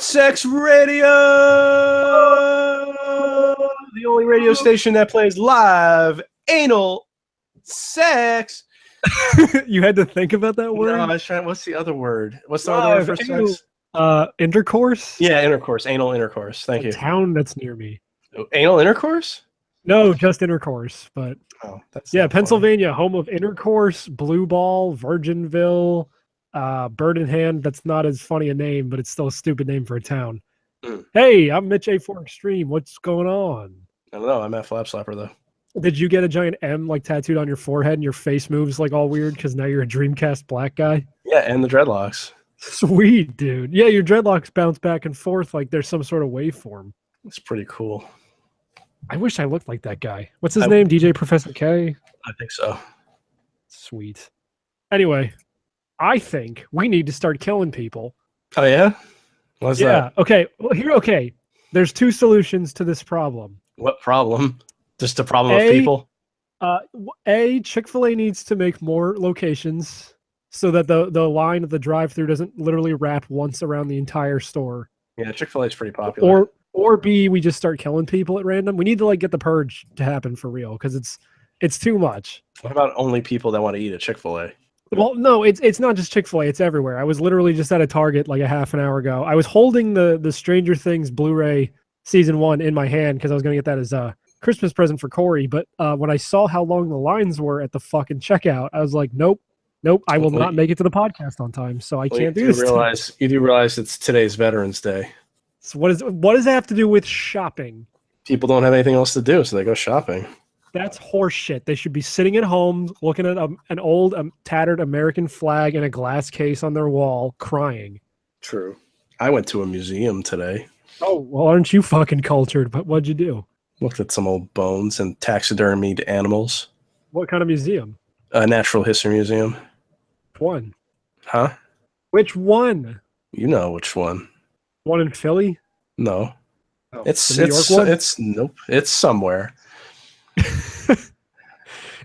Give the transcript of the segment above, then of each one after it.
Sex Radio, the only radio station that plays live anal sex. You had to think about that word? No, I was trying. What's the other word? What's the other word for sex? Intercourse? Yeah, intercourse. Anal intercourse. Thank you. Town that's near me. Anal intercourse? No, just intercourse. But that's Pennsylvania, home of intercourse, Blue Ball, Virginville, Bird in Hand. That's not as funny a name, but it's still a stupid name for a town. Hey, I'm Mitch A4 Extreme. What's going on? I don't know. I'm at Flap Slapper though. Did you get a giant M like tattooed on your forehead and your face moves like all weird because now you're a Dreamcast black guy? Yeah, and the dreadlocks. Sweet, dude. Yeah, your dreadlocks bounce back and forth like there's some sort of waveform. It's pretty cool. I wish I looked like that guy. What's his name? DJ Professor K? I think so. Sweet. Anyway, I think we need to start killing people. Oh, yeah? What's that? Okay. Well, there's two solutions to this problem. What problem? Just a problem of people? Chick-fil-A needs to make more locations so that the line of the drive-thru doesn't literally wrap once around the entire store. Yeah, Chick-fil-A is pretty popular. Or B, we just start killing people at random. We need to get the purge to happen for real because it's too much. What about only people that want to eat at Chick-fil-A? Well, no, it's not just Chick-fil-A. It's everywhere. I was literally just at a Target like a half an hour ago. I was holding the Stranger Things Blu-ray Season 1 in my hand because I was going to get that as a Christmas present for Corey. But when I saw how long the lines were at the fucking checkout, I was like, nope, I will not make it to the podcast on time. So I can't do this. You do realize it's today's Veterans Day. So what does that have to do with shopping? People don't have anything else to do, so they go shopping. That's horse shit. They should be sitting at home looking at an old tattered American flag in a glass case on their wall, crying. True. I went to a museum today. Oh, well, aren't you fucking cultured? But what'd you do? Looked at some old bones and taxidermied animals. What kind of museum? A natural history museum. Which one? Huh? Which one? You know which one. One in Philly? No. Oh, it's New York one? It's somewhere.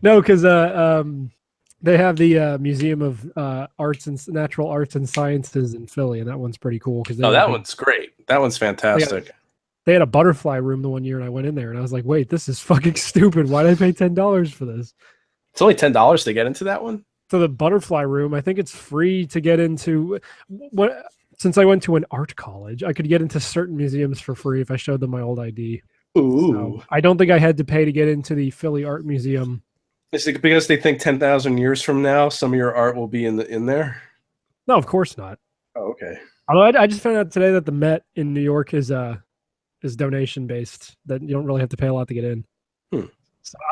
No, because they have the Museum of Natural Arts and Sciences in Philly, and that one's pretty cool. That one's great. That one's fantastic. They had a butterfly room the one year, and I went in there, and I was like, wait, this is fucking stupid. Why did I pay $10 for this? It's only $10 to get into that one? So the butterfly room, I think it's free to get into. Since I went to an art college, I could get into certain museums for free if I showed them my old ID. Ooh. So I don't think I had to pay to get into the Philly Art Museum. Is it because they think 10,000 years from now, some of your art will be in there? No, of course not. Oh, okay. Although I just found out today that the Met in New York is donation based. That you don't really have to pay a lot to get in.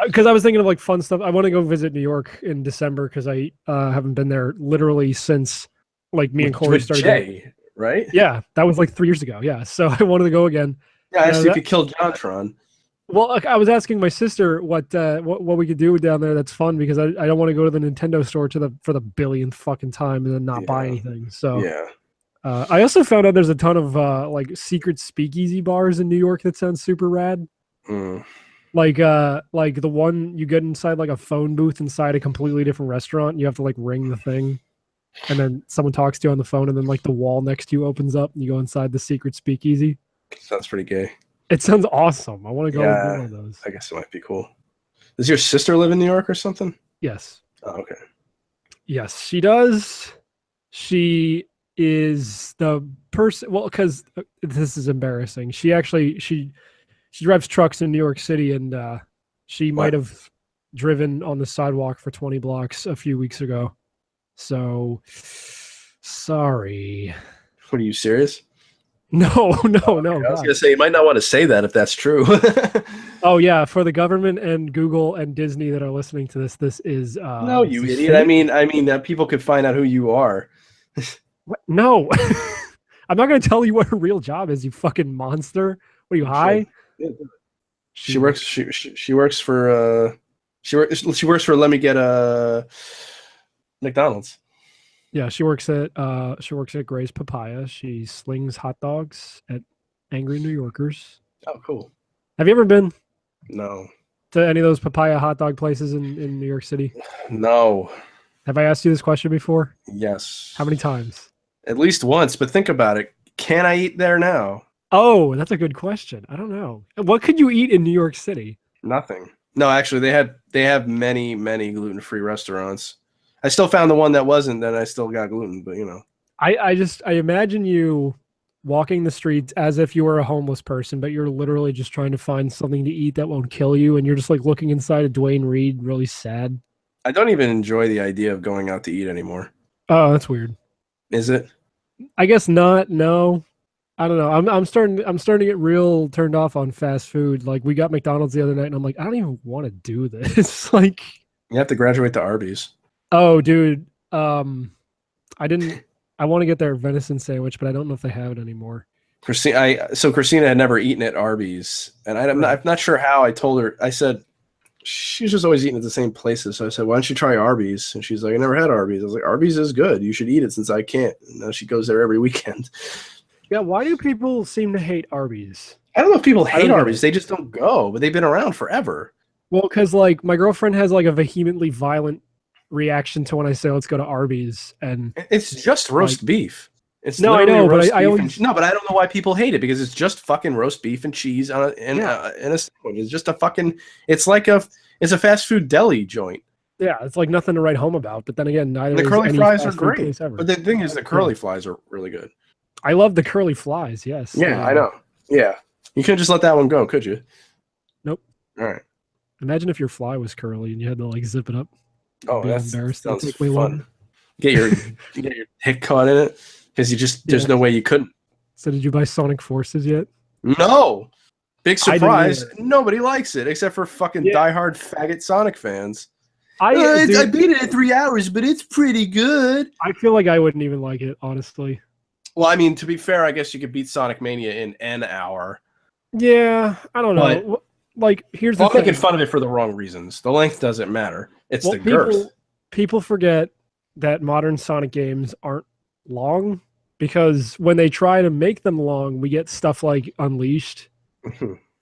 Because I was thinking of fun stuff. I want to go visit New York in December because I haven't been there literally since me and Corey started. Jay, right? Yeah, that was 3 years ago. Yeah, so I wanted to go again. Yeah, I asked if you killed Jontron. Well, I was asking my sister what we could do down there that's fun because I don't want to go to the Nintendo store for the billionth fucking time and then not buy anything. So yeah. I also found out there's a ton of secret speakeasy bars in New York that sounds super rad. Like the one you get inside a phone booth inside a completely different restaurant. And you have to ring the thing, and then someone talks to you on the phone, and then the wall next to you opens up, and you go inside the secret speakeasy. Sounds pretty gay. It sounds awesome. I want to go to one of those. I guess it might be cool. Does your sister live in New York or something? Yes. Oh, okay. Yes, she does. She is the person. Well, because this is embarrassing. She drives trucks in New York City, and she might have driven on the sidewalk for 20 blocks a few weeks ago. So, sorry. What, are you serious? No. I was going to say, you might not want to say that if that's true. Oh, yeah. For the government and Google and Disney that are listening to this is... no, you idiot. I mean that people could find out who you are. What? No. I'm not going to tell you what her real job is, you fucking monster. What are you, high? She works for Let Me Get a McDonald's. Yeah, she works at Gray's Papaya. She slings hot dogs at angry New Yorkers. Oh, cool. Have you ever been? No. To any of those papaya hot dog places in New York City? No. Have I asked you this question before? Yes. How many times? At least once, but think about it. Can I eat there now? Oh, that's a good question. I don't know. What could you eat in New York City? Nothing. No, actually, they have many gluten-free restaurants. I still found the one that wasn't. Then I still got gluten, but I imagine you walking the streets as if you were a homeless person, but you're literally just trying to find something to eat that won't kill you, and you're just like looking inside a Dwayne Reed, really sad. I don't even enjoy the idea of going out to eat anymore. Oh, that's weird. Is it? I guess not. No, I don't know. I'm starting to get real turned off on fast food. Like we got McDonald's the other night, and I'm like, I don't even want to do this. Like, you have to graduate to Arby's. Oh, dude. I want to get their venison sandwich, but I don't know if they have it anymore. Christina had never eaten at Arby's, and I'm not sure how. I told her, I said, she's just always eating at the same places. So I said, why don't you try Arby's? And she's like, I never had Arby's. I was like, Arby's is good. You should eat it since I can't. And now she goes there every weekend. Yeah, why do people seem to hate Arby's? I don't know if people hate Arby's. They just don't go, but they've been around forever. Well, because like my girlfriend has like a vehemently violent reaction to when I say let's go to Arby's, and it's just roast beef. It's no, I know, but I always no, but I don't know why people hate it because it's just fucking roast beef and cheese on in a sandwich. It's just a fucking. It's a fast food deli joint. Yeah, it's like nothing to write home about. But then again, neither the curly is fries are great. But the thing is, the curly fries are really good. I love the curly flies. Yes. Yeah, I know. Yeah, you couldn't just let that one go, could you? Nope. All right. Imagine if your fly was curly and you had to like zip it up. Oh, that's embarrassed. Sounds fun. Get your dick caught in it because there's no way you couldn't. So did you buy Sonic Forces yet? No. Big surprise. Nobody likes it except for fucking diehard faggot Sonic fans. I beat it in 3 hours, but it's pretty good. I feel like I wouldn't even like it, honestly. Well, I mean, to be fair, I guess you could beat Sonic Mania in an hour. Yeah, I don't know. Like, here's the thing. I'm making fun of it for the wrong reasons. The length doesn't matter. It's the girth. People forget that modern Sonic games aren't long because when they try to make them long, we get stuff like Unleashed,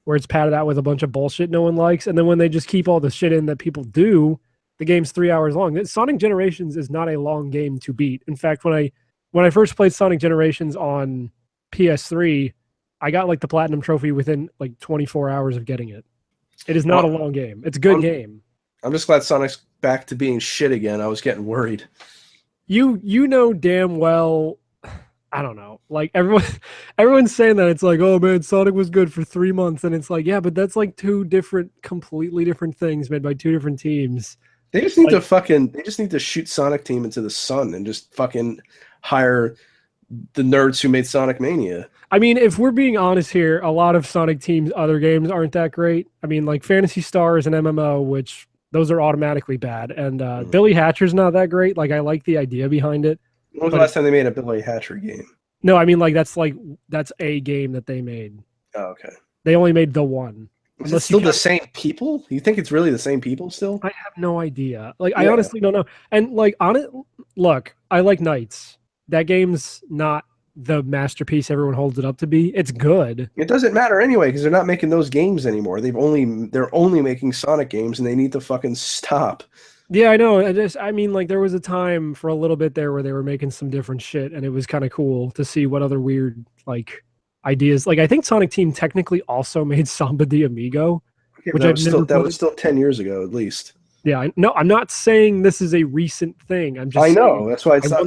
where it's padded out with a bunch of bullshit no one likes. And then when they just keep all the shit in that people do, the game's 3 hours long. Sonic Generations is not a long game to beat. In fact, when I first played Sonic Generations on PS3, I got like the platinum trophy within like 24 hours of getting it. It is not a long game. It's a good game. I'm just glad Sonic's back to being shit again. I was getting worried. You know damn well, I don't know. Like everyone's saying that it's like, oh man, Sonic was good for 3 months, and it's like, yeah, but that's like two completely different things made by two different teams. They just need to shoot Sonic Team into the sun and just fucking hire the nerds who made Sonic Mania. I mean, if we're being honest here, a lot of Sonic Team's other games aren't that great. I mean, like Phantasy Star is an MMO, which those are automatically bad. And Billy Hatcher's not that great. Like, I like the idea behind it. When was the last time they made a Billy Hatcher game? No, I mean, like, that's a game that they made. Oh, okay. They only made the one. Is it still the same people? You think it's really the same people still? I have no idea. Like, I honestly don't know. And, like, look, I like Knights. That game's not the masterpiece everyone holds it up to be. It's good. It doesn't matter anyway because they're not making those games anymore. They're only making Sonic games, and they need to fucking stop. Yeah, I know. I mean, like there was a time for a little bit there where they were making some different shit, and it was kind of cool to see what other weird like ideas. Like I think Sonic Team technically also made Samba de Amigo, which that was still 10 years ago at least. Yeah, I'm not saying this is a recent thing. I'm just I know that's why it's I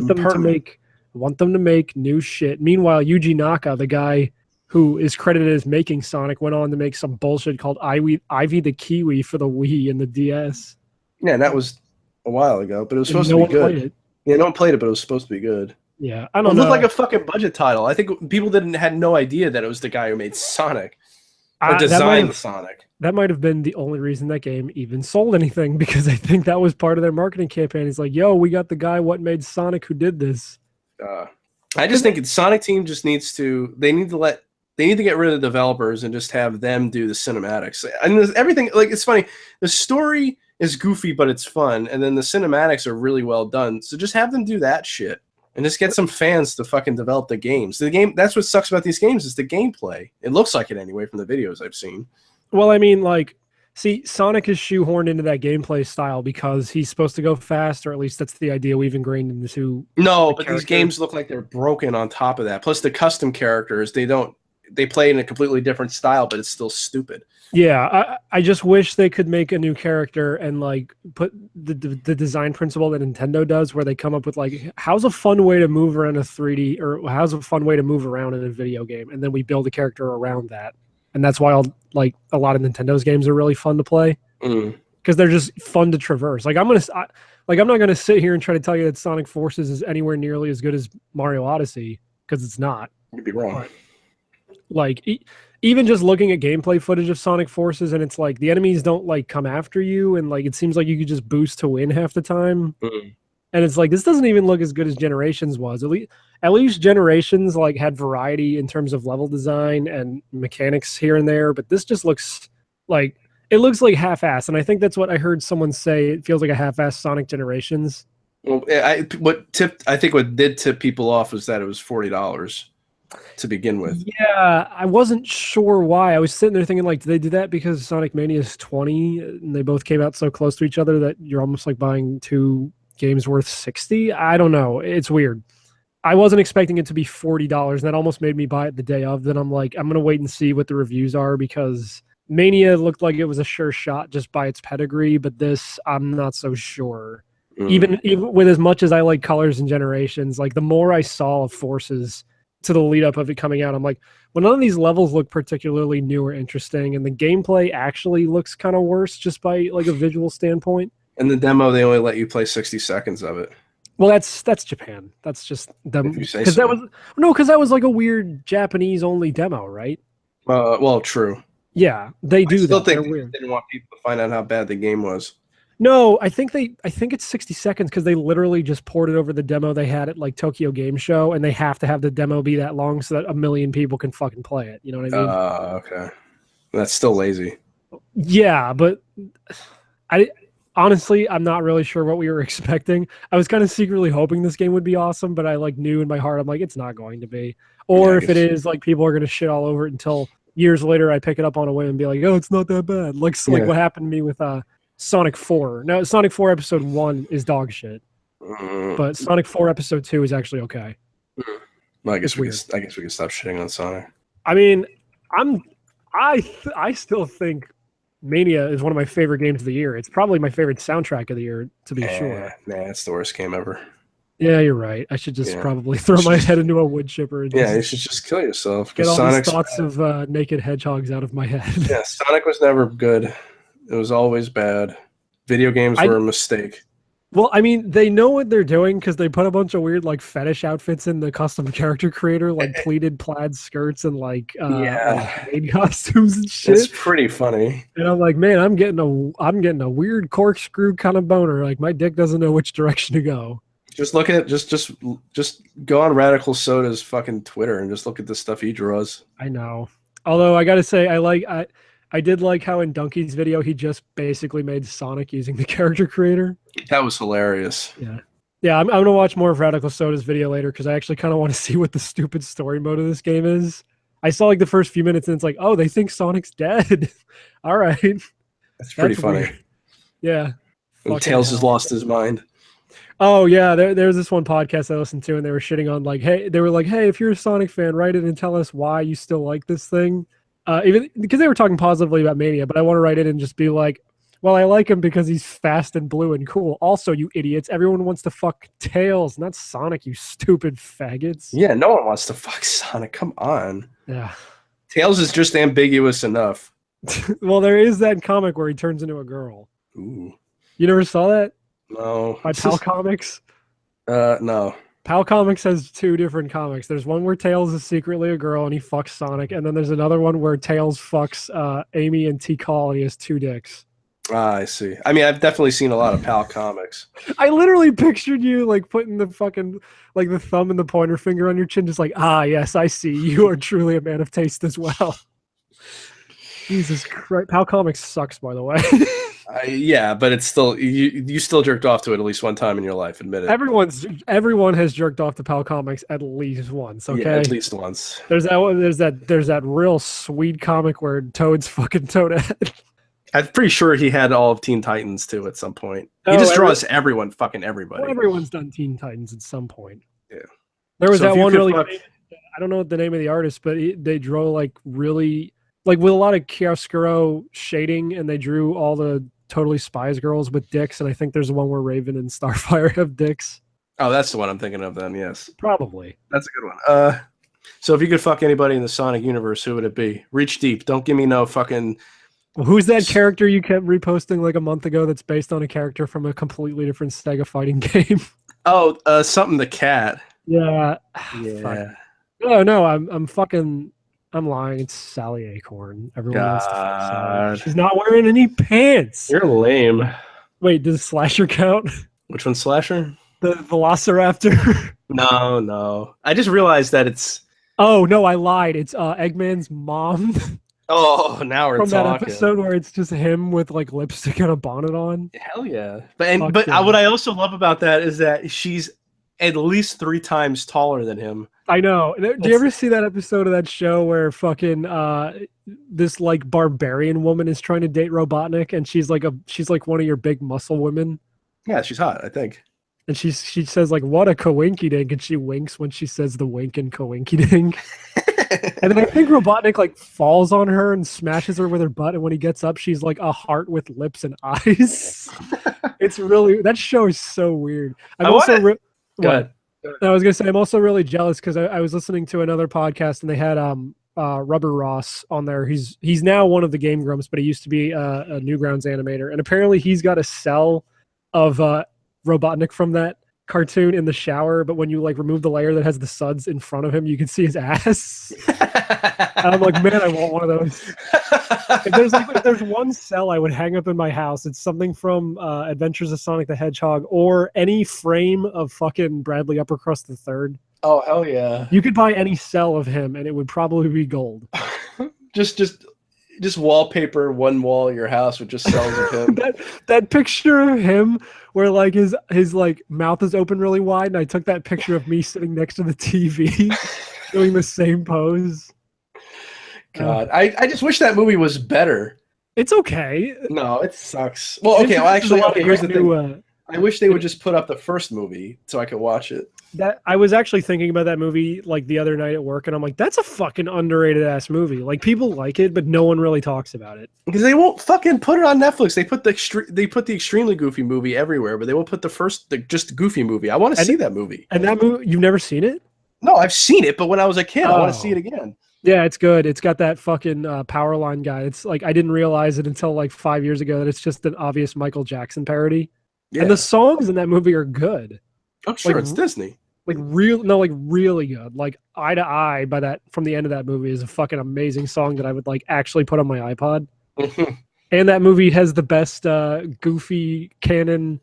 want them to make new shit. Meanwhile, Yuji Naka, the guy who is credited as making Sonic, went on to make some bullshit called Ivy the Kiwi for the Wii and the DS. Yeah, and that was a while ago, but it was supposed to be good. Yeah, no one played it, but it was supposed to be good. Yeah, I don't know. It looked like a fucking budget title. I think people had no idea that it was the guy who made Sonic or designed Sonic. That might have been the only reason that game even sold anything, because I think that was part of their marketing campaign. It's like, yo, we got the guy what made Sonic who did this. I just think Sonic Team just needs to. They need to get rid of the developers and just have them do the cinematics. And everything, like, it's funny. The story is goofy, but it's fun, and then the cinematics are really well done. So just have them do that shit, and just get some fans to fucking develop the games. The game. That's what sucks about these games is the gameplay. It looks like it anyway from the videos I've seen. Well, I mean, like See, Sonic is shoehorned into that gameplay style because he's supposed to go fast, or at least that's the idea we've ingrained into. No, but these games look like they're broken on top of that. Plus the custom characters, they play in a completely different style, but it's still stupid. Yeah, I just wish they could make a new character and like put the design principle that Nintendo does, where they come up with like, how's a fun way to move around a 3D, or how's a fun way to move around in a video game, and then we build a character around that. And that's why a lot of Nintendo's games are really fun to play, because they're just fun to traverse. Like I'm not gonna sit here and try to tell you that Sonic Forces is anywhere nearly as good as Mario Odyssey, because it's not. You'd be wrong. Like even just looking at gameplay footage of Sonic Forces, and it's like the enemies don't like come after you, and like it seems like you could just boost to win half the time. And it's like, this doesn't even look as good as Generations was. At least Generations like had variety in terms of level design and mechanics here and there, but this just looks like half-assed. And I think that's what I heard someone say. It feels like a half-assed Sonic Generations. Well, what did tip people off was that it was $40 to begin with. Yeah, I wasn't sure why. I was sitting there thinking, like, did they do that because Sonic Mania is 20 and they both came out so close to each other that you're almost like buying two games worth 60? I don't know. It's weird. I wasn't expecting it to be $40, and that almost made me buy it the day of. Then I'm like, I'm going to wait and see what the reviews are, because Mania looked like it was a sure shot just by its pedigree, but this, I'm not so sure. Even with as much as I like Colors and Generations, like the more I saw of Forces to the lead up of it coming out, I'm like, well, none of these levels look particularly new or interesting, and the gameplay actually looks kind of worse just by like a visual standpoint. In the demo, they only let you play 60 seconds of it. Well, that's Japan. That's just them. Because that was like a weird Japanese only demo, right? Well, true. Yeah, they do. I still that. think they didn't want people to find out how bad the game was. No, I think it's 60 seconds because they literally just ported over the demo they had at like Tokyo Game Show, and they have to have the demo be that long so that 1 million people can fucking play it. You know what I mean? Okay. That's still lazy. Yeah, but honestly, I'm not really sure what we were expecting. I was kind of secretly hoping this game would be awesome, but I like knew in my heart, I'm like, it's not going to be. Or if it is, like, people are going to shit all over it until years later I pick it up on a whim and be like, oh, it's not that bad. Like what happened to me with Sonic 4. Now, Sonic 4 Episode 1 is dog shit, but Sonic 4 Episode 2 is actually okay. Well, I guess we can stop shitting on Sonic. I mean, I still think Mania is one of my favorite games of the year. It's probably my favorite soundtrack of the year, to be sure. Nah, it's the worst game ever. Yeah, you're right. I should just probably throw my head into a wood chipper. And you should just kill yourself. Get all these thoughts of naked hedgehogs out of my head. Yeah, Sonic was never good. It was always bad. Video games were a mistake. Well, I mean, they know what they're doing because they put a bunch of weird like fetish outfits in the custom character creator, like pleated plaid skirts and like maid costumes and shit. It's pretty funny. And I'm like, man, I'm getting a weird corkscrew kind of boner. Like my dick doesn't know which direction to go. Just look at just go on Radical Soda's fucking Twitter and just look at the stuff he draws. I know. Although I gotta say, I did like how in Donkey's video he just basically made Sonic using the character creator. That was hilarious. Yeah. I'm gonna watch more of Radical Soda's video later because I actually kind of want to see what the stupid story mode of this game is. I saw like the first few minutes and it's like, oh, they think Sonic's dead. All right, that's pretty funny. Weird. Yeah. And Tails has lost his mind. Oh yeah, there's this one podcast I listened to and they were shitting on like, hey, if you're a Sonic fan, write it and tell us why you still like this thing. Even because they were talking positively about Mania, but I want to write it and just be like, well, I like him because he's fast and blue and cool. Also, you idiots, everyone wants to fuck Tails, not Sonic, you stupid faggots. Yeah, no one wants to fuck Sonic. Come on. Yeah. Tails is just ambiguous enough. Well, there is that comic where he turns into a girl. Ooh. You never saw that? No. By PAL Comics? No. PAL Comics has two different comics. There's one where Tails is secretly a girl and he fucks Sonic, and then there's another one where Tails fucks Amy and T-Call and he has two dicks. I see. I mean, I've definitely seen a lot of PAL Comics. I literally pictured you like putting the fucking like the thumb and the pointer finger on your chin, just like, yes, I see. You are truly a man of taste as well. Jesus Christ. PAL Comics sucks, by the way. Yeah, but it's still you still jerked off to it at least one time in your life. Admit it. Everyone has jerked off to PAL Comics at least once. Okay, yeah, at least once. There's that one. There's that real sweet comic where Toad's fucking Toadette. I'm pretty sure he had all of Teen Titans too at some point. He Oh, just draws everyone, fucking everybody. Well, everyone's done Teen Titans at some point. Yeah. There was So if that you one could really fuck- famous, I don't know what the name of the artist, but they draw like really like with a lot of chiaroscuro shading, and they drew all the Totally Spies girls with dicks, and I think there's the one where Raven and Starfire have dicks. Oh, that's the one I'm thinking of then, yes. Probably. That's a good one. So if you could fuck anybody in the Sonic universe, who would it be? Reach deep. Don't give me no fucking... Well, who's that character you kept reposting like a month ago that's based on a character from a completely different Sega fighting game? Oh, something the cat. Yeah. Yeah. Fuck. No, I'm lying. It's Sally Acorn. Everyone wants to fuck Sally. She's not wearing any pants. You're lame. Wait, does Slasher count? Which one's Slasher? The Velociraptor. No. I just realized that it's... Oh, no, I lied. It's Eggman's mom. Oh, now we're From talking. that episode where it's just him with like lipstick and a bonnet on. Hell yeah. But what I also love about that is that she's at least 3 times taller than him. I know. Do you ever see that episode of that show where fucking this like barbarian woman is trying to date Robotnik, and she's like one of your big muscle women? Yeah, she's hot, I think. And she says like, "What a coinky dink," and she winks when she says the wink and coinky dink. And then I think Robotnik like falls on her and smashes her with her butt, and when he gets up, she's like a heart with lips and eyes. It's really, that show is so weird. I was gonna say I'm also really jealous because I was listening to another podcast and they had Rubber Ross on there. He's now one of the Game Grumps, but he used to be a Newgrounds animator, and apparently he's got a cell of Robotnik from that cartoon in the shower, but when you like remove the layer that has the suds in front of him, you can see his ass. And I'm like, man, I want one of those. If there's one cell I would hang up in my house, it's something from Adventures of Sonic the Hedgehog or any frame of fucking Bradley Uppercrust III. Oh, hell yeah. You could buy any cell of him and it would probably be gold. Just wallpaper one wall of your house with just cells of him. that picture of him where like his like mouth is open really wide, and I took that picture of me sitting next to the TV doing the same pose. God, I just wish that movie was better. It's okay. No, it sucks. Well, okay, here's the thing. I wish they would just put up the first movie so I could watch it. That I was actually thinking about that movie like the other night at work, and I'm like, that's a fucking underrated ass movie. Like people like it, but no one really talks about it because they won't fucking put it on Netflix. They put the extremely goofy movie everywhere, but they won't put just goofy movie. I want to see that movie. And that movie, you've never seen it? No, I've seen it, but when I was a kid, I want to see it again. Yeah, it's good. It's got that fucking Powerline guy. It's like I didn't realize it until like 5 years ago that it's just an obvious Michael Jackson parody. Yeah. And the songs in that movie are good. I'm sure it's Disney. Really good. Like Eye to Eye from the end of that movie is a fucking amazing song that I would like actually put on my iPod. And that movie has the best goofy canon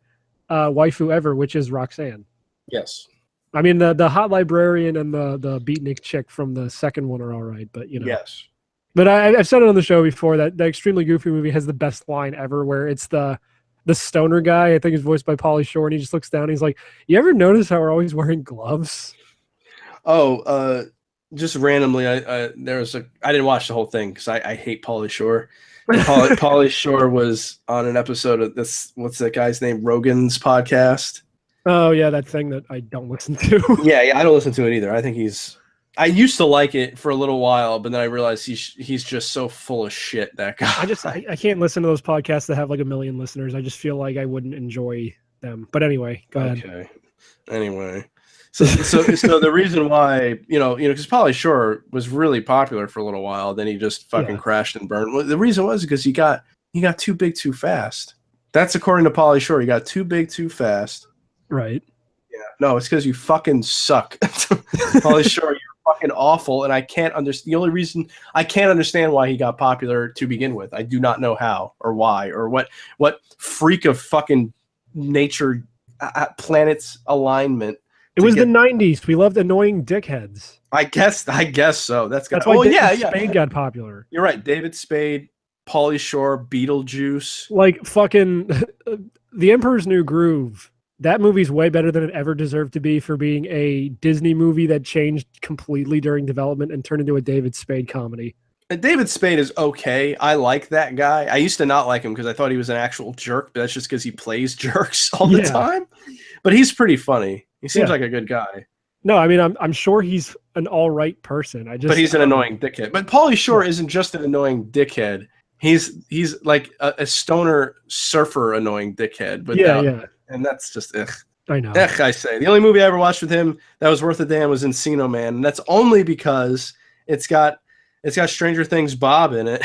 waifu ever, which is Roxanne. Yes. I mean the hot librarian and the beatnik chick from the second one are all right, but you know. Yes. But I've said it on the show before that the Extremely Goofy movie has the best line ever, where it's the stoner guy, I think he's voiced by Pauly Shore, and he just looks down and he's like, you ever notice how we're always wearing gloves? Oh, just randomly, I didn't watch the whole thing because I hate Pauly Shore. Pauly Shore was on an episode of this, what's that guy's name? Rogan's podcast. Oh, yeah, that thing that I don't listen to. Yeah, I don't listen to it either. I used to like it for a little while, but then I realized he's just so full of shit, that guy. I can't listen to those podcasts that have like 1 million listeners. I just feel like I wouldn't enjoy them. But anyway, go ahead. Okay. Anyway. So the reason why, because Pauly Shore was really popular for a little while, then he just fucking crashed and burned. Well, the reason was because he got too big too fast. That's according to Pauly Shore. He got too big too fast. Right. Yeah. No, it's because you fucking suck. Pauly Shore, you're fucking awful, and I can't understand. The only reason I can't understand why he got popular to begin with. I do not know how or why or what freak of fucking nature planets alignment. It was the 90s. We loved annoying dickheads. I guess so. That's why David Spade got popular. You're right. David Spade, Pauly Shore, Beetlejuice. Like fucking The Emperor's New Groove. That movie's way better than it ever deserved to be for being a Disney movie that changed completely during development and turned into a David Spade comedy. David Spade is okay. I like that guy. I used to not like him because I thought he was an actual jerk, but that's just because he plays jerks all the time. But he's pretty funny. He seems like a good guy. No, I mean, I'm sure he's an all right person. But he's an annoying dickhead. But Pauly Shore isn't just an annoying dickhead. He's like a stoner surfer annoying dickhead. But and that's just ugh. I know. Ugh, I say. The only movie I ever watched with him that was worth a damn was Encino Man, and that's only because it's got Stranger Things Bob in it.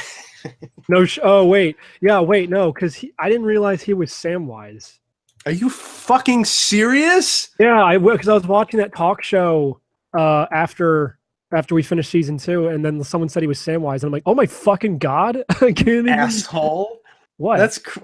No, oh wait, no, because I didn't realize he was Samwise. Are you fucking serious? Yeah, because I was watching that talk show after we finished season 2, and then someone said he was Samwise, and I'm like, oh my fucking god, I can't even... Asshole. What?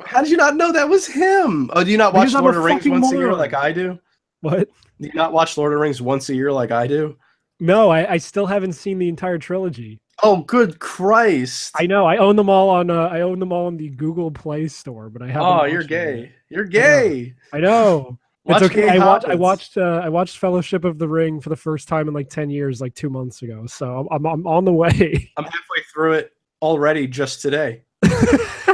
How did you not know that was him? Oh, do you not watch Lord of the Rings once a year like I do? What? Do you not watch Lord of the Rings once a year like I do? No, I still haven't seen the entire trilogy. Oh, good Christ! I know. I own them all on the Google Play Store, but I haven't. Oh, you're gay. You're gay. I know. It's okay. I watched Fellowship of the Ring for the first time in like 10 years, like 2 months ago. So I'm on the way. I'm halfway through it already just today.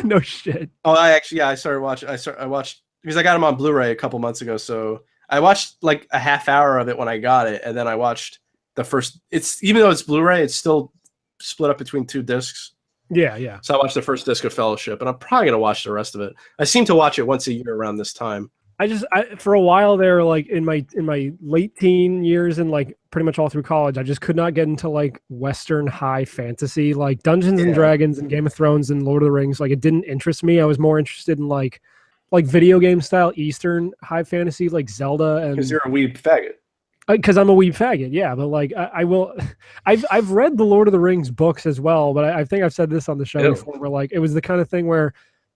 No shit. Oh, I started watching. I watched because I got them on Blu-ray a couple months ago. So I watched like a half hour of it when I got it, and then I watched the first. It's even though it's Blu-ray, it's still split up between 2 discs. Yeah. So I watched the first disc of Fellowship, and I'm probably gonna watch the rest of it. I seem to watch it once a year around this time. For a while there, like in my late teen years and like pretty much all through college, I just could not get into like Western high fantasy, like Dungeons and Dragons and Game of Thrones and Lord of the Rings. Like it didn't interest me. I was more interested in like video game style Eastern high fantasy, like Zelda. And because you're a weeb faggot. Because I'm a weeb faggot, yeah. But like I've read the Lord of the Rings books as well. But I think I've said this on the show before, where like it was the kind of thing where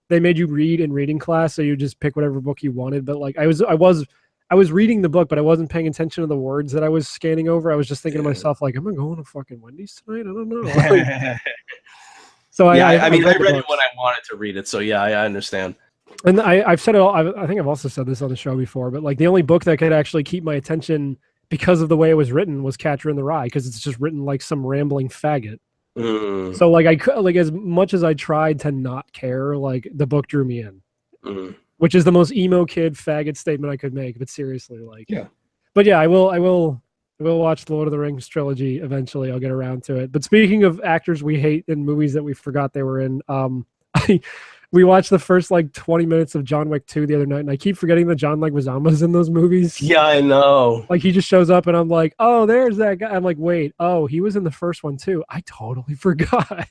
they made you read in reading class, so you just pick whatever book you wanted. But like I was reading the book, but I wasn't paying attention to the words that I was scanning over. I was just thinking to myself, like, am I going to fucking Wendy's tonight? I don't know. Like, so I mean, I read it when I wanted to read it. So yeah, I understand. And I've said it all. I think I've also said this on the show before, but like the only book that could actually keep my attention because of the way it was written was Catcher in the Rye, because it's just written like some rambling faggot. So like as much as I tried to not care, like the book drew me in, which is the most emo kid faggot statement I could make. But seriously, like, but yeah, I will watch the Lord of the Rings trilogy eventually. I'll get around to it. But speaking of actors we hate in movies that we forgot they were in, we watched the first like 20 minutes of John Wick 2 the other night, and I keep forgetting that John Leguizamo's in those movies. Yeah, I know. Like he just shows up, and I'm like, oh, there's that guy. I'm like, wait, oh, he was in the first one too. I totally forgot.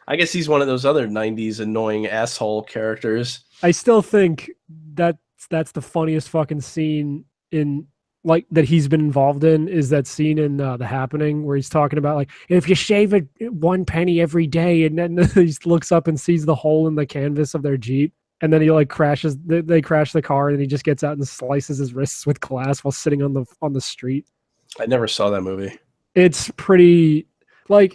I guess he's one of those other 90s annoying asshole characters. I still think that's the funniest fucking scene in like that he's been involved in is that scene in The Happening where he's talking about like if you shave it 1 penny every day, and then he looks up and sees the hole in the canvas of their Jeep, and then he like crashes. They crash the car, and he just gets out and slices his wrists with glass while sitting on the street. I never saw that movie. It's pretty like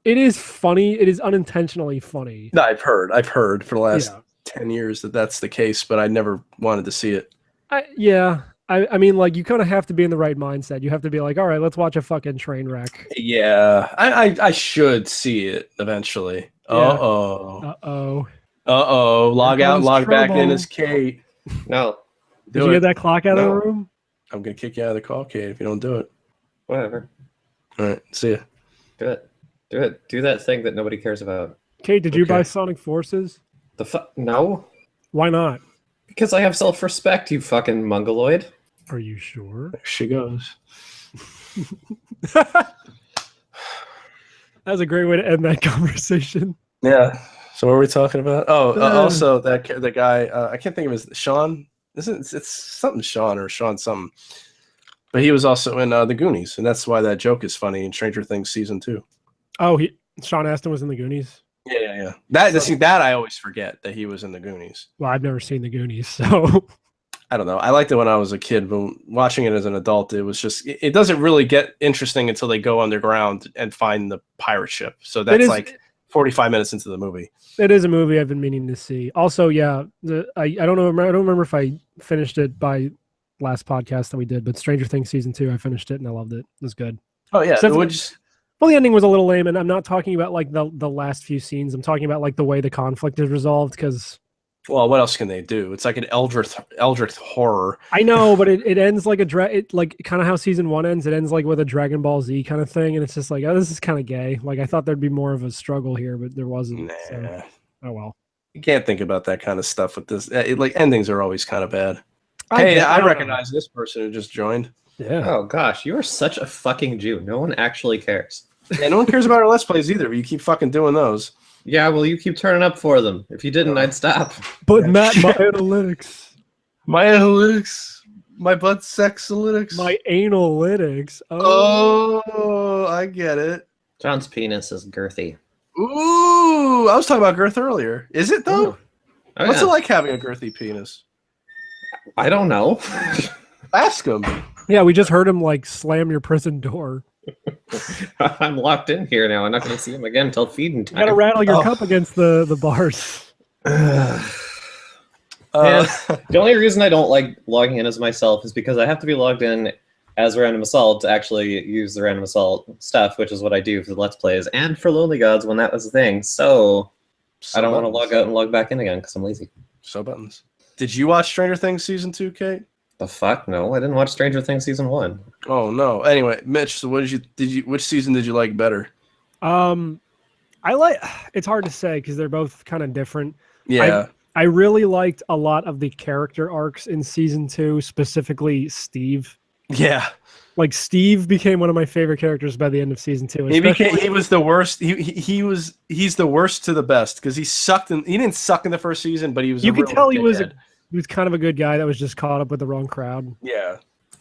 it is funny. It is unintentionally funny. No, I've heard for the last 10 years that that's the case, but I never wanted to see it. I mean, like, you kind of have to be in the right mindset. You have to be like, all right, let's watch a fucking train wreck. Yeah, I should see it eventually. Yeah. Uh-oh. Log out, log back in as Kate. No. Did you get that clock out of the room? I'm going to kick you out of the call, Kate, if you don't do it. Whatever. All right, see ya. Do it. Do that thing that nobody cares about. Kate, did you buy Sonic Forces? No. Why not? Because I have self-respect, you fucking mongoloid. Are you sure? There she goes. That was a great way to end that conversation. Yeah. So what were we talking about? Oh, also the guy. I can't think of his Sean. It's something Sean or Sean something. But he was also in The Goonies, and that's why that joke is funny in Stranger Things season 2. Oh, Sean Astin was in The Goonies. Yeah. That I always forget that he was in The Goonies. Well, I've never seen The Goonies, so I don't know. I liked it when I was a kid, but watching it as an adult, it was just it doesn't really get interesting until they go underground and find the pirate ship. So that's like 45 minutes into the movie. It is a movie I've been meaning to see. Also, yeah, I don't know. I don't remember if I finished it by last podcast that we did, but Stranger Things season 2, I finished it and I loved it. It was good. Oh yeah, Well, the ending was a little lame, and I'm not talking about like the last few scenes. I'm talking about like the way the conflict is resolved. Because Well, what else can they do? It's like an Eldritch horror. I know, but it ends like like kind of how season 1 ends. It ends like with a Dragon Ball Z kind of thing, and it's just like, oh, this is kind of gay. Like I thought there'd be more of a struggle here, but there wasn't. Nah. So, oh well. You can't think about that kind of stuff with this. Like endings are always kind of bad. I recognize this person who just joined. Yeah. Oh gosh, you are such a fucking Jew. No one actually cares. Yeah, no one cares about our Let's Plays either, but you keep fucking doing those. Yeah, well, you keep turning up for them. If you didn't, I'd stop. But Matt, my analytics. My analytics. My butt sexalytics. My analytics. Oh, I get it. John's penis is girthy. Ooh, I was talking about girth earlier. Is it though? Oh, What's yeah. it like having a girthy penis? I don't know. Ask him. Yeah, we just heard him like slam your prison door. I'm locked in here now. I'm not going to see him again until feeding You time. gotta rattle your cup against the bars. And the only reason I don't like logging in as myself is because I have to be logged in as Random Assault to actually use the Random Assault stuff, which is what I do for the Let's Plays and for Lonely Gods when that was a thing. So I don't want to log out and log back in again because I'm lazy. So buttons. Did you watch Stranger Things season 2, Kate? The fuck? No, I didn't watch Stranger Things season 1. Oh no. Anyway, Mitch, so what which season did you like better? I like. It's hard to say because they're both kind of different. Yeah. I really liked a lot of the character arcs in season 2, specifically Steve. Yeah. Like Steve became one of my favorite characters by the end of season 2. He was the worst. He's the worst to the best because he didn't suck in the first season, but he was. You could tell he was dickhead. kind of a good guy that was just caught up with the wrong crowd. Yeah.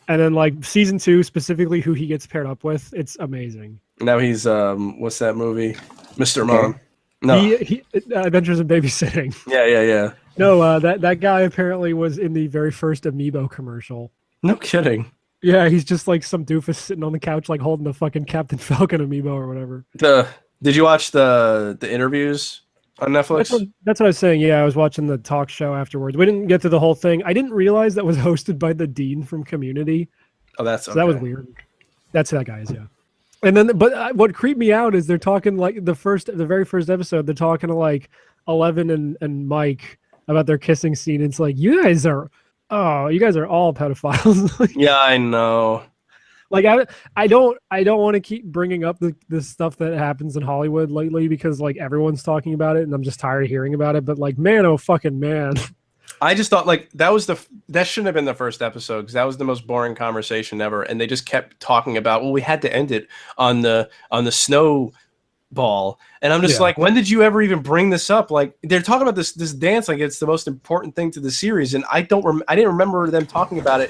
And then like season 2, specifically who he gets paired up with, it's amazing. Now he's what's that movie? Mr. Mom. No. He Adventures in Babysitting. Yeah. No, that guy apparently was in the very first Amiibo commercial. No kidding. Yeah, he's just like some doofus sitting on the couch, like holding the fucking Captain Falcon amiibo or whatever. Did you watch the interviews on Netflix? That's what I was saying. Yeah, I was watching the talk show afterwards. We didn't get to the whole thing. I didn't realize that was hosted by the dean from Community. Oh, that's okay. So that was weird. That's who that guy is, yeah. And then, but what creeped me out is they're talking like the very first episode. They're talking to like Eleven and Mike about their kissing scene. It's like you guys are all pedophiles. Yeah, I know. Like I don't want to keep bringing up the stuff that happens in Hollywood lately because like everyone's talking about it and I'm just tired of hearing about it. But like, man, oh fucking man. I just thought like that shouldn't have been the first episode because that was the most boring conversation ever, and they just kept talking about we had to end it on the snowball, and I'm just like, when did you ever even bring this up? Like they're talking about this dance like it's the most important thing to the series, and I didn't remember them talking about it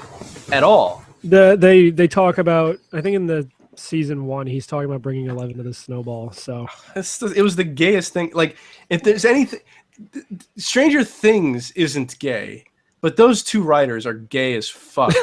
at all. They talk about, I think in the season 1 he's talking about bringing 11 to the snowball. So it was the gayest thing. Like if there's anything. Stranger Things isn't gay, but those two writers are gay as fuck.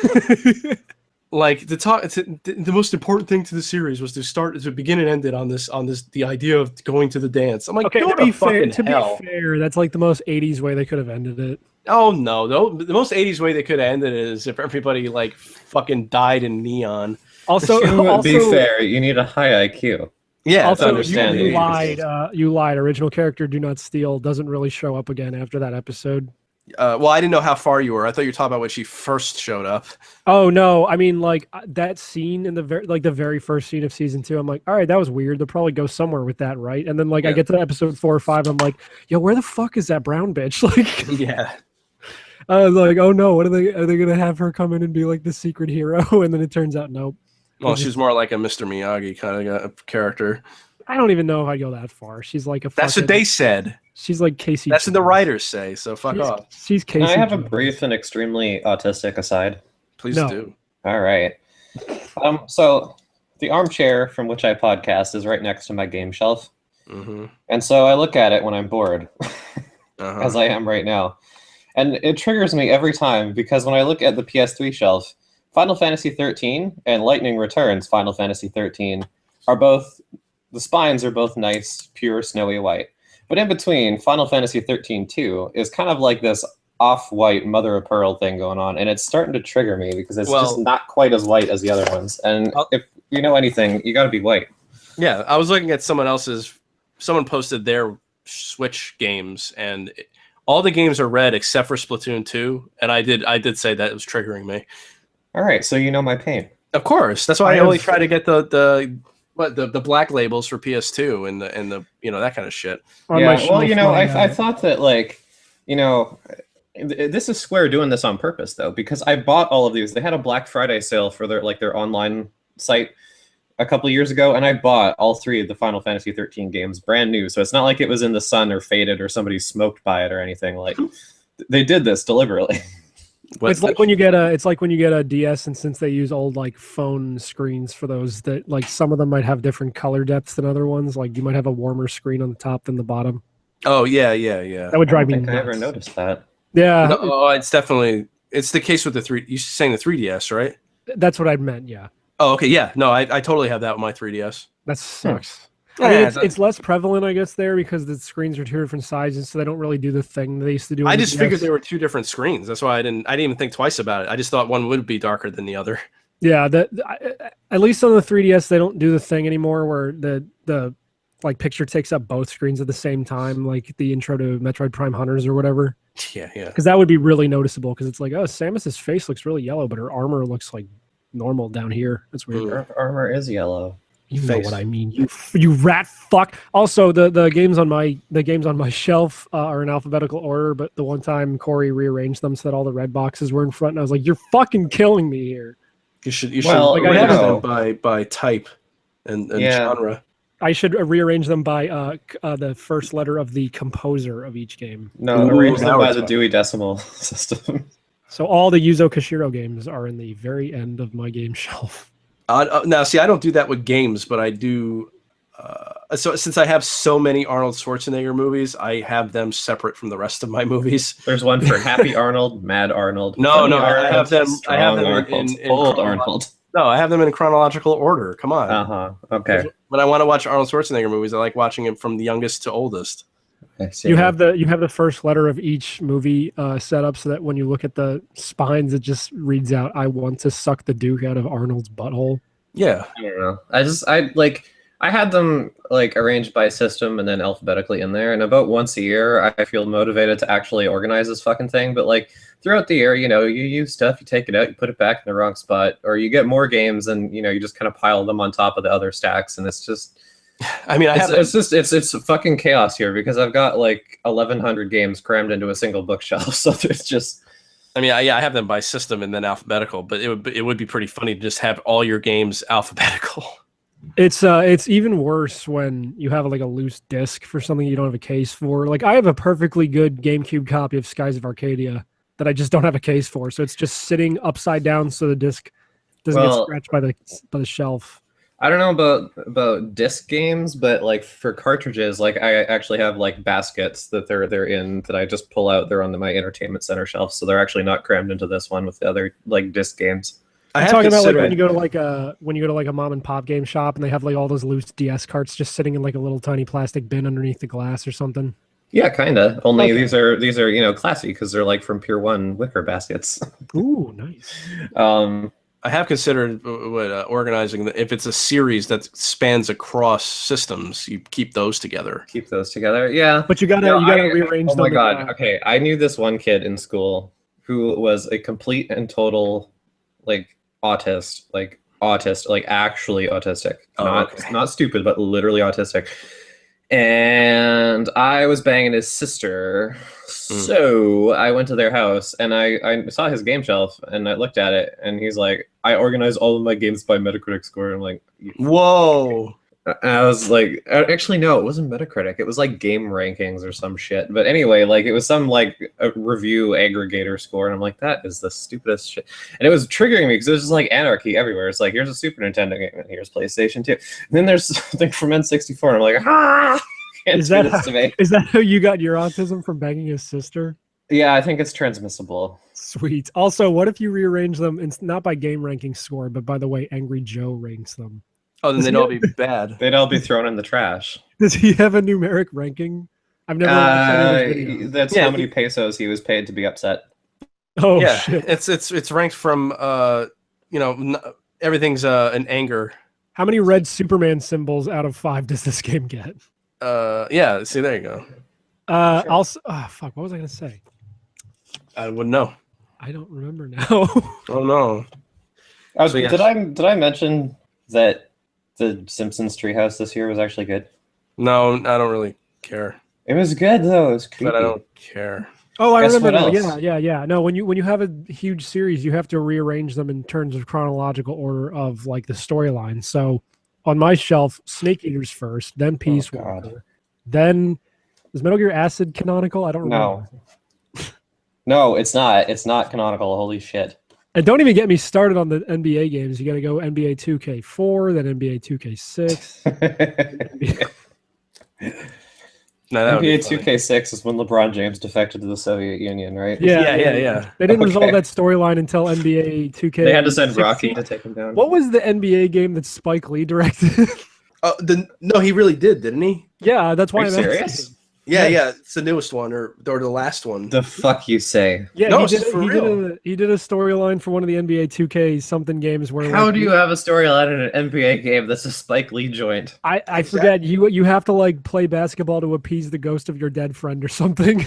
Like the most important thing to the series was to begin and end it on this the idea of going to the dance. I'm like, okay, to be fair, that's like the most 80s way they could have ended it. Oh no, the most 80s way they could have ended it is if everybody like fucking died in neon. Also, to be fair, you need a high IQ. Yeah, also, understand you lied. You lied. Original character Do Not Steal doesn't really show up again after that episode. Well, I didn't know how far you were. I thought you were talking about when she first showed up. Oh no, I mean like that scene in the very first scene of season 2. I'm like, all right, that was weird. They'll probably go somewhere with that, right? And then like I get to episode 4 or 5, I'm like, yo, where the fuck is that brown bitch? Like, yeah. I was like, oh no, are they gonna have her come in and be like the secret hero? And then it turns out nope. Well, she's more like a Mr. Miyagi kind of character. I don't even know if I'd go that far. She's like a. That's what they said. She's like Casey. That's what the writers say. So fuck off. She's Casey. Can I have a brief and extremely autistic aside? Please do. All right. So the armchair from which I podcast is right next to my game shelf, and so I look at it when I'm bored, as I am right now, and it triggers me every time because when I look at the PS3 shelf, Final Fantasy 13 and Lightning Returns Final Fantasy 13 are both. The spines are both nice, pure, snowy white. But in between, Final Fantasy 13-2 is kind of like this off-white mother of pearl thing going on, and it's starting to trigger me because it's just not quite as white as the other ones. And if you know anything, you got to be white. Yeah, I was looking at someone else's. Someone posted their Switch games, and all the games are red except for Splatoon 2. And I did say that it was triggering me. All right, so you know my pain. Of course, that's why I only try to get the black labels for PS2 and the that kind of shit. Yeah, well, I thought that this is Square doing this on purpose though, because I bought all of these. They had a Black Friday sale for their online site a couple of years ago, and I bought all 3 of the Final Fantasy 13 games brand new. So it's not like it was in the sun or faded or somebody smoked by it or anything. Like they did this deliberately. It's like when you get a DS, and since they use old like phone screens for those, that like some of them might have different color depths than other ones. Like you might have a warmer screen on the top than the bottom. Oh yeah. That would drive me nuts. I never noticed that. Yeah. No, it's the case with the 3. You're saying the 3DS, right? That's what I meant. Yeah. Oh, okay. Yeah. No, I totally have that with my 3DS. That sucks. I mean, it's less prevalent, I guess, there because the screens are 2 different sizes, so they don't really do the thing they used to do. I just figured they were 2 different screens. That's why I didn't even think twice about it. I just thought one would be darker than the other. Yeah, at least on the 3DS, they don't do the thing anymore where the like picture takes up both screens at the same time, like the intro to Metroid Prime Hunters or whatever. Yeah. Because that would be really noticeable. Because it's like, oh, Samus's face looks really yellow, but her armor looks like normal down here. That's weird. Her armor is yellow. You know what I mean, you rat fuck. Also, the games on my shelf are in alphabetical order, but the one time Corey rearranged them so that all the red boxes were in front, and I was like, "You're fucking killing me here." You should arrange them by type and genre. I should rearrange them by the first letter of the composer of each game. No, arrange them by the Dewey Decimal System. So all the Yuzo Koshiro games are in the very end of my game shelf. Now, see, I don't do that with games, but I do. So since I have so many Arnold Schwarzenegger movies, I have them separate from the rest of my movies. There's one for Happy Arnold, Mad Arnold. No, I have them. I have them in Old Arnold. No, I have them in chronological order. Come on. Okay. When I want to watch Arnold Schwarzenegger movies, I like watching him from the youngest to oldest. You have the first letter of each movie set up so that when you look at the spines, it just reads out, "I want to suck the Duke out of Arnold's butthole." Yeah. I don't know. I had them like arranged by system and then alphabetically in there. And about once a year, I feel motivated to actually organize this fucking thing. But like throughout the year, you use stuff, you take it out, you put it back in the wrong spot, or you get more games and you just kind of pile them on top of the other stacks, and it's just. I mean, it's fucking chaos here because I've got like 1,100 games crammed into a single bookshelf. So there's just. I mean, I have them by system and then alphabetical, but it would be pretty funny to just have all your games alphabetical. It's even worse when you have like a loose disc for something you don't have a case for. Like I have a perfectly good GameCube copy of Skies of Arcadia that I just don't have a case for, so it's just sitting upside down so the disc doesn't get scratched by the shelf. I don't know about disc games, but like for cartridges, like I actually have like baskets that they're in that I just pull out. They're on my entertainment center shelf, so they're actually not crammed into this one with the other like disc games. I'm talking about like when you go to like a mom and pop game shop and they have like all those loose DS carts just sitting in like a little tiny plastic bin underneath the glass or something. Yeah, kinda. Only these are classy because they're like from Pier 1 wicker baskets. Ooh, nice. I have considered organizing if it's a series that spans across systems, you keep those together. Yeah. But you gotta rearrange them. Oh my god. Okay, I knew this one kid in school who was a complete and total like autist, like actually autistic. Not stupid, but literally autistic. And I was banging his sister. So I went to their house and I saw his game shelf and I looked at it and he's like, I organized all of my games by Metacritic score. I'm like, whoa. And I was like, actually, no, it wasn't Metacritic. It was like Game Rankings or some shit. But anyway, like it was some like a review aggregator score. And I'm like, that is the stupidest shit. And it was triggering me because it was just like anarchy everywhere. It's like, here's a Super Nintendo game and here's PlayStation 2. And then there's something from N64. And I'm like, is that how you got your autism from banging his sister? Yeah, I think it's transmissible. Sweet. Also, what if you rearrange them, not by Game Ranking score, but by the way Angry Joe ranks them? Oh, then they'd all be bad. They'd all be thrown in the trash. Does he have a numeric ranking? I've never watched any of his videos. That's how many pesos he was paid to be upset. Oh, yeah, shit. It's ranked from everything's an anger. How many red Superman symbols out of 5 does this game get? Yeah. See, there you go. Sure. Fuck. What was I gonna say? I wouldn't know. I don't remember now. Oh no. So, yes. Did I mention that the Simpsons Treehouse this year was actually good? No, I don't really care. It was good though. It was creepy. But I don't care. Oh, I remember now. Yeah. No, when you have a huge series, you have to rearrange them in terms of chronological order of like the storyline. So on my shelf, Snake Eater's first, then Peace Walker, then is Metal Gear Acid canonical? I don't remember. No, it's not. It's not canonical. Holy shit. And don't even get me started on the NBA games. You got to go NBA 2K4, then NBA 2K6. NBA 2K6 is when LeBron James defected to the Soviet Union, right? Yeah. They didn't resolve that storyline until NBA 2K. They had to send Rocky to take him down. What was the NBA game that Spike Lee directed? No, he really did, didn't he? Yeah, that's why I'm serious. Yeah, it's the newest one or the last one. The fuck you say? Yeah, no, he did a storyline for one of the NBA 2K something games where. How do you have a storyline in an NBA game that's a Spike Lee joint? I forget. You have to like play basketball to appease the ghost of your dead friend or something.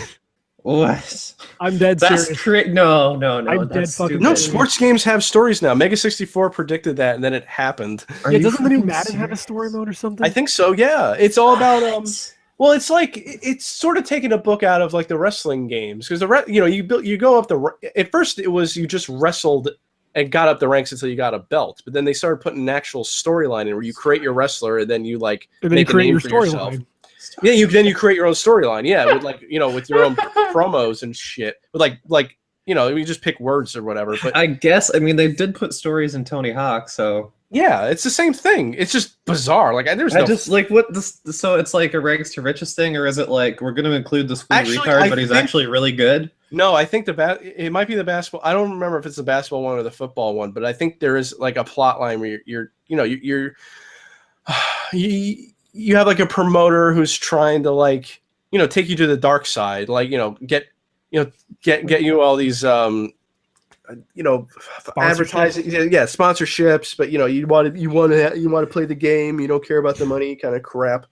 What? I'm dead serious. No. I'm dead fucking. No, sports games have stories now. Mega 64 predicted that, and then it happened. Doesn't the new Madden have a story mode or something? I think so. Yeah, it's all about Well, it's like it's sort of taking a book out of like the wrestling games because you go up at first it was you just wrestled and got up the ranks until you got a belt, but then they started putting an actual storyline in where you create your wrestler and then you like make a name for yourself. Yeah, you create your own storyline. Yeah, with like with your own promos and shit. With like you just pick words or whatever. But I guess they did put stories in Tony Hawk, so. Yeah, it's the same thing. It's just bizarre. Like so it's like a rags to riches thing, or is it like we're going to include the school retard, but he's actually really good? No, I think it might be the basketball. I don't remember if it's the basketball one or the football one, but I think there is like a plot line where you have like a promoter who's trying to like take you to the dark side, like get you all these advertising, sponsorships, but you want to play the game, you don't care about the money kind of crap.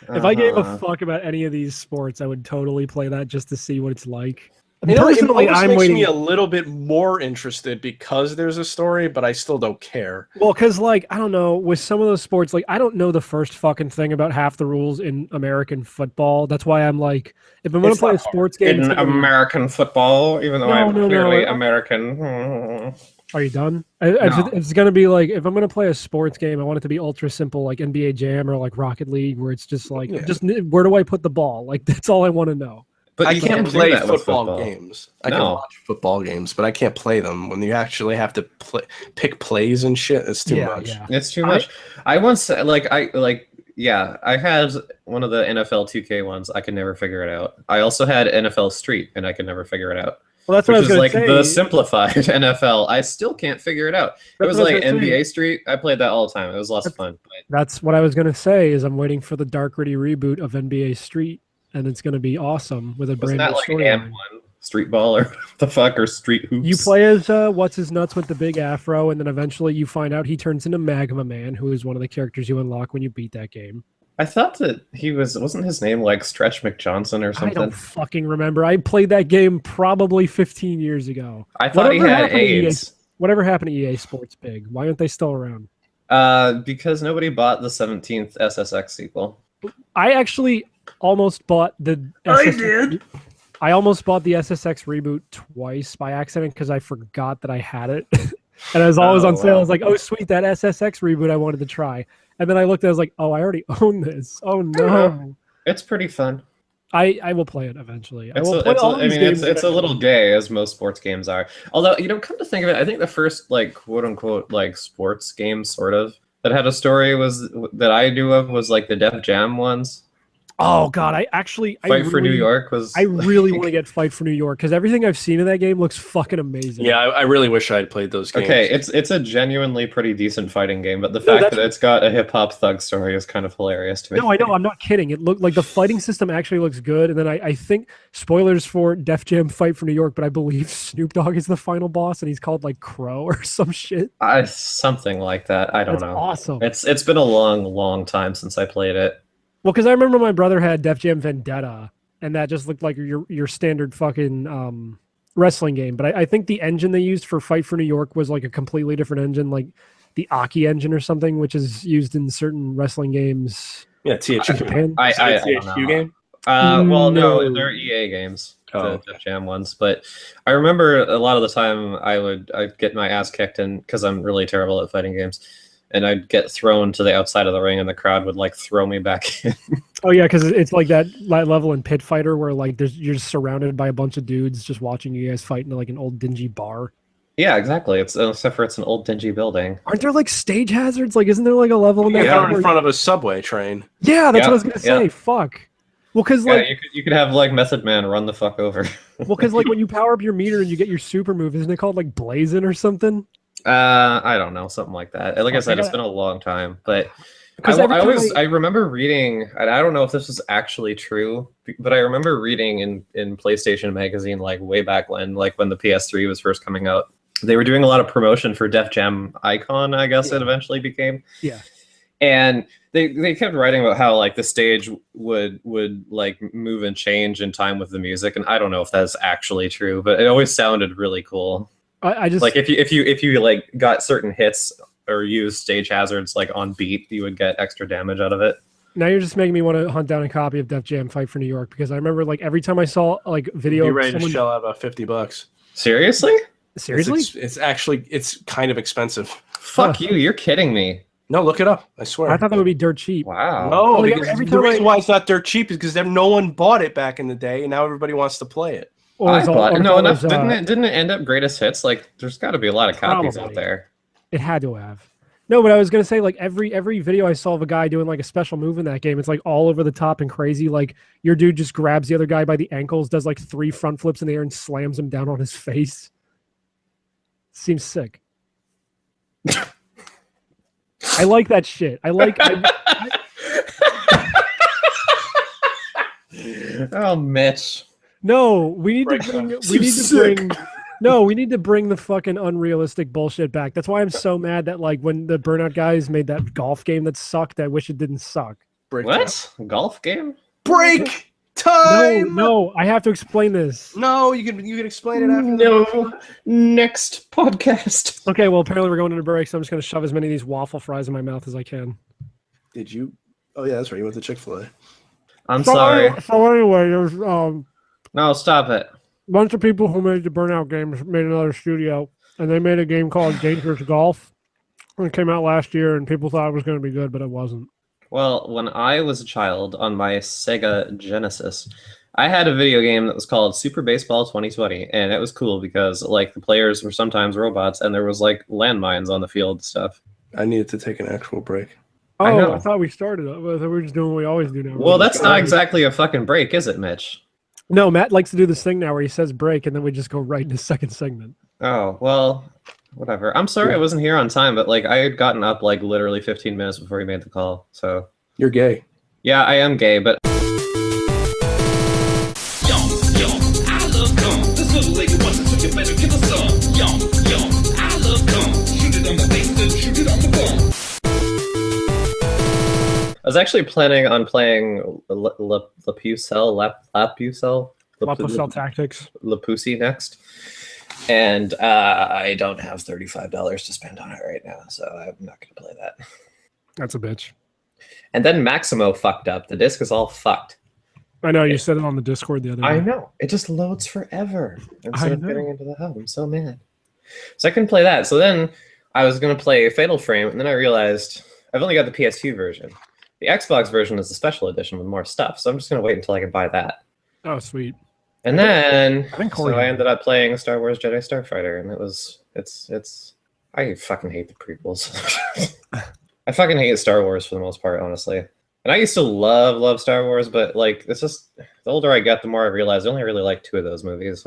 If I gave a fuck about any of these sports, I would totally play that just to see what it's like. Personally, it makes me a little bit more interested because there's a story, but I still don't care. Well, because I don't know, with some of those sports, I don't know the first fucking thing about half the rules in American football. That's why I'm like, if I'm going to play a sports game in American football, even though I'm clearly American. Are you done? It's going to be like, if I'm going to play a sports game, I want it to be ultra simple, like NBA Jam or like Rocket League, where it's just like, where do I put the ball? Like, that's all I want to know. But I can't play football games. I can watch football games, but I can't play them. When you actually have to pick plays and shit, it's too much. Yeah. It's too much. I once I had one of the NFL 2K ones. I could never figure it out. I also had NFL Street, and I could never figure it out. Well, that's what I was going to say. The simplified NFL. I still can't figure it out. It was like NBA Street. I played that all the time. It was lots of fun. That's what I was going to say. Is I'm waiting for the dark gritty reboot of NBA Street. And it's going to be awesome with a brand new storyline. Street Ball or the fuck or Street Hoops. You play as what's his nuts with the big afro, and then eventually you find out he turns into Magma Man, who is one of the characters you unlock when you beat that game. I thought that wasn't his name like Stretch McJohnson or something? I don't fucking remember. I played that game probably 15 years ago. I thought he had AIDS. Whatever happened to EA Sports Big? Why aren't they still around? Because nobody bought the 17th SSX sequel. I actually almost bought the I almost bought the SSX reboot twice by accident because I forgot that I had it. And it was always on sale. I was like, oh, sweet, that SSX reboot I wanted to try. And then I looked and I was like, oh, I already own this. Oh, no. It's pretty fun. I will play it eventually. It's a little gay, as most sports games are. Although, come to think of it, I think the first, quote-unquote, sports game, sort of, that had a story that I knew of was, the Def Jam ones. Oh God, Fight for New York was. I really want to get Fight for New York because everything I've seen of that game looks fucking amazing. Yeah, I really wish I had played those games. Okay, it's a genuinely pretty decent fighting game, but the fact that it's got a hip hop thug story is kind of hilarious to me. No, I know. I'm not kidding. It looked like the fighting system actually looks good. And then I think spoilers for Def Jam Fight for New York, but I believe Snoop Dogg is the final boss, and he's called like Crow or some shit. Something like that. I don't know. Awesome. It's been a long time since I played it. Well, because I remember my brother had Def Jam Vendetta, and that just looked like your standard fucking wrestling game. But I think the engine they used for Fight for New York was like a completely different engine, like the Aki engine or something, which is used in certain wrestling games. Yeah, THQ. Japan. I THQ game? Well, no, they're EA games, the Def Jam ones. But I remember a lot of the time I'd get my ass kicked in because I'm really terrible at fighting games. And I'd get thrown to the outside of the ring, and the crowd would like throw me back in. Oh yeah, because it's like that level in Pit Fighter where like you're just surrounded by a bunch of dudes just watching you guys fight in like an old dingy bar. Yeah, exactly. Except for it's an old dingy building. Aren't there like stage hazards? Like, isn't there like a level in that? Yeah, in front of a subway train. Yeah, that's what I was gonna say. Fuck. Well, because like you could have like Method Man run the fuck over. Well, because like when you power up your meter and you get your super move, isn't it called like Blazing or something? I don't know, something like that. Like I said, it's been a long time, but I remember reading, and I don't know if this was actually true, but I remember reading in PlayStation Magazine, like way back when, like when the PS3 was first coming out, they were doing a lot of promotion for Def Jam Icon, I guess it eventually became. Yeah. And they kept writing about how like the stage would like move and change in time with the music, and I don't know if that's actually true, but it always sounded really cool. I just like if you like got certain hits or used stage hazards like on beat, you would get extra damage out of it. Now you're just making me want to hunt down a copy of Def Jam Fight for New York, because I remember like every time I saw like video, be ready to shell out about $50. Seriously? It's kind of expensive. Fuck you! You're kidding me. No, look it up. I swear. I thought that would be dirt cheap. Wow. No, like because the reason why it's not dirt cheap is because no one bought it back in the day, and now everybody wants to play it. Didn't it end up greatest hits? Like, there's got to be a lot of copies out there. It had to have. No, but I was gonna say, like every video I saw of a guy doing like a special move in that game, it's like all over the top and crazy. Like your dude just grabs the other guy by the ankles, does like 3 front flips in the air, and slams him down on his face. Seems sick. I like that shit. Oh, Mitch. No, we need to bring the fucking unrealistic bullshit back. That's why I'm so mad that like when the Burnout guys made that golf game that sucked, I wish it didn't suck. What? Golf game? Break time. No, I have to explain this. No, you can explain it after. No, next podcast. Okay, well apparently we're going into break, so I'm just gonna shove as many of these waffle fries in my mouth as I can. Did you? Oh yeah, that's right. You went to Chick-fil-A. I'm sorry. So anyway, there's No, stop it. a bunch of people who made the Burnout games made another studio, and they made a game called Dangerous Golf. It came out last year, and people thought it was going to be good, but it wasn't. Well, when I was a child on my Sega Genesis, I had a video game that was called Super Baseball 2020, and it was cool because like the players were sometimes robots, and there was like landmines on the field and stuff. I needed to take an actual break. Oh, I thought we started. I thought we were just doing what we always do now. Well, that's not exactly a fucking break, is it, Mitch? No, Matt likes to do this thing now where he says break, and then we just go right into second segment. Oh, well, whatever. I'm sorry I wasn't here on time, but like I had gotten up like literally 15 minutes before you made the call. So you're gay. Yeah, I am gay, but I love gum. This little lady wants it, so you better give her some. I love gum. Shoot it on the face, then shoot it on the bum. I was actually planning on playing Lapusel Tactics. Lapusi next. And I don't have $35 to spend on it right now, so I'm not going to play that. That's a bitch. And then Maximo fucked up. The disc is all fucked. I know, you said it on the Discord the other day. I know. It just loads forever instead of getting into the hub. I'm so mad. So I couldn't play that. So then I was going to play Fatal Frame, and then I realized I've only got the PS2 version. The Xbox version is the special edition with more stuff, so I'm just going to wait until I can buy that. Oh, sweet. And then I ended up playing Star Wars Jedi Starfighter, and I fucking hate the prequels. I fucking hate Star Wars for the most part, honestly. And I used to love Star Wars, but like it's just the older I get, the more I realize I only really like 2 of those movies.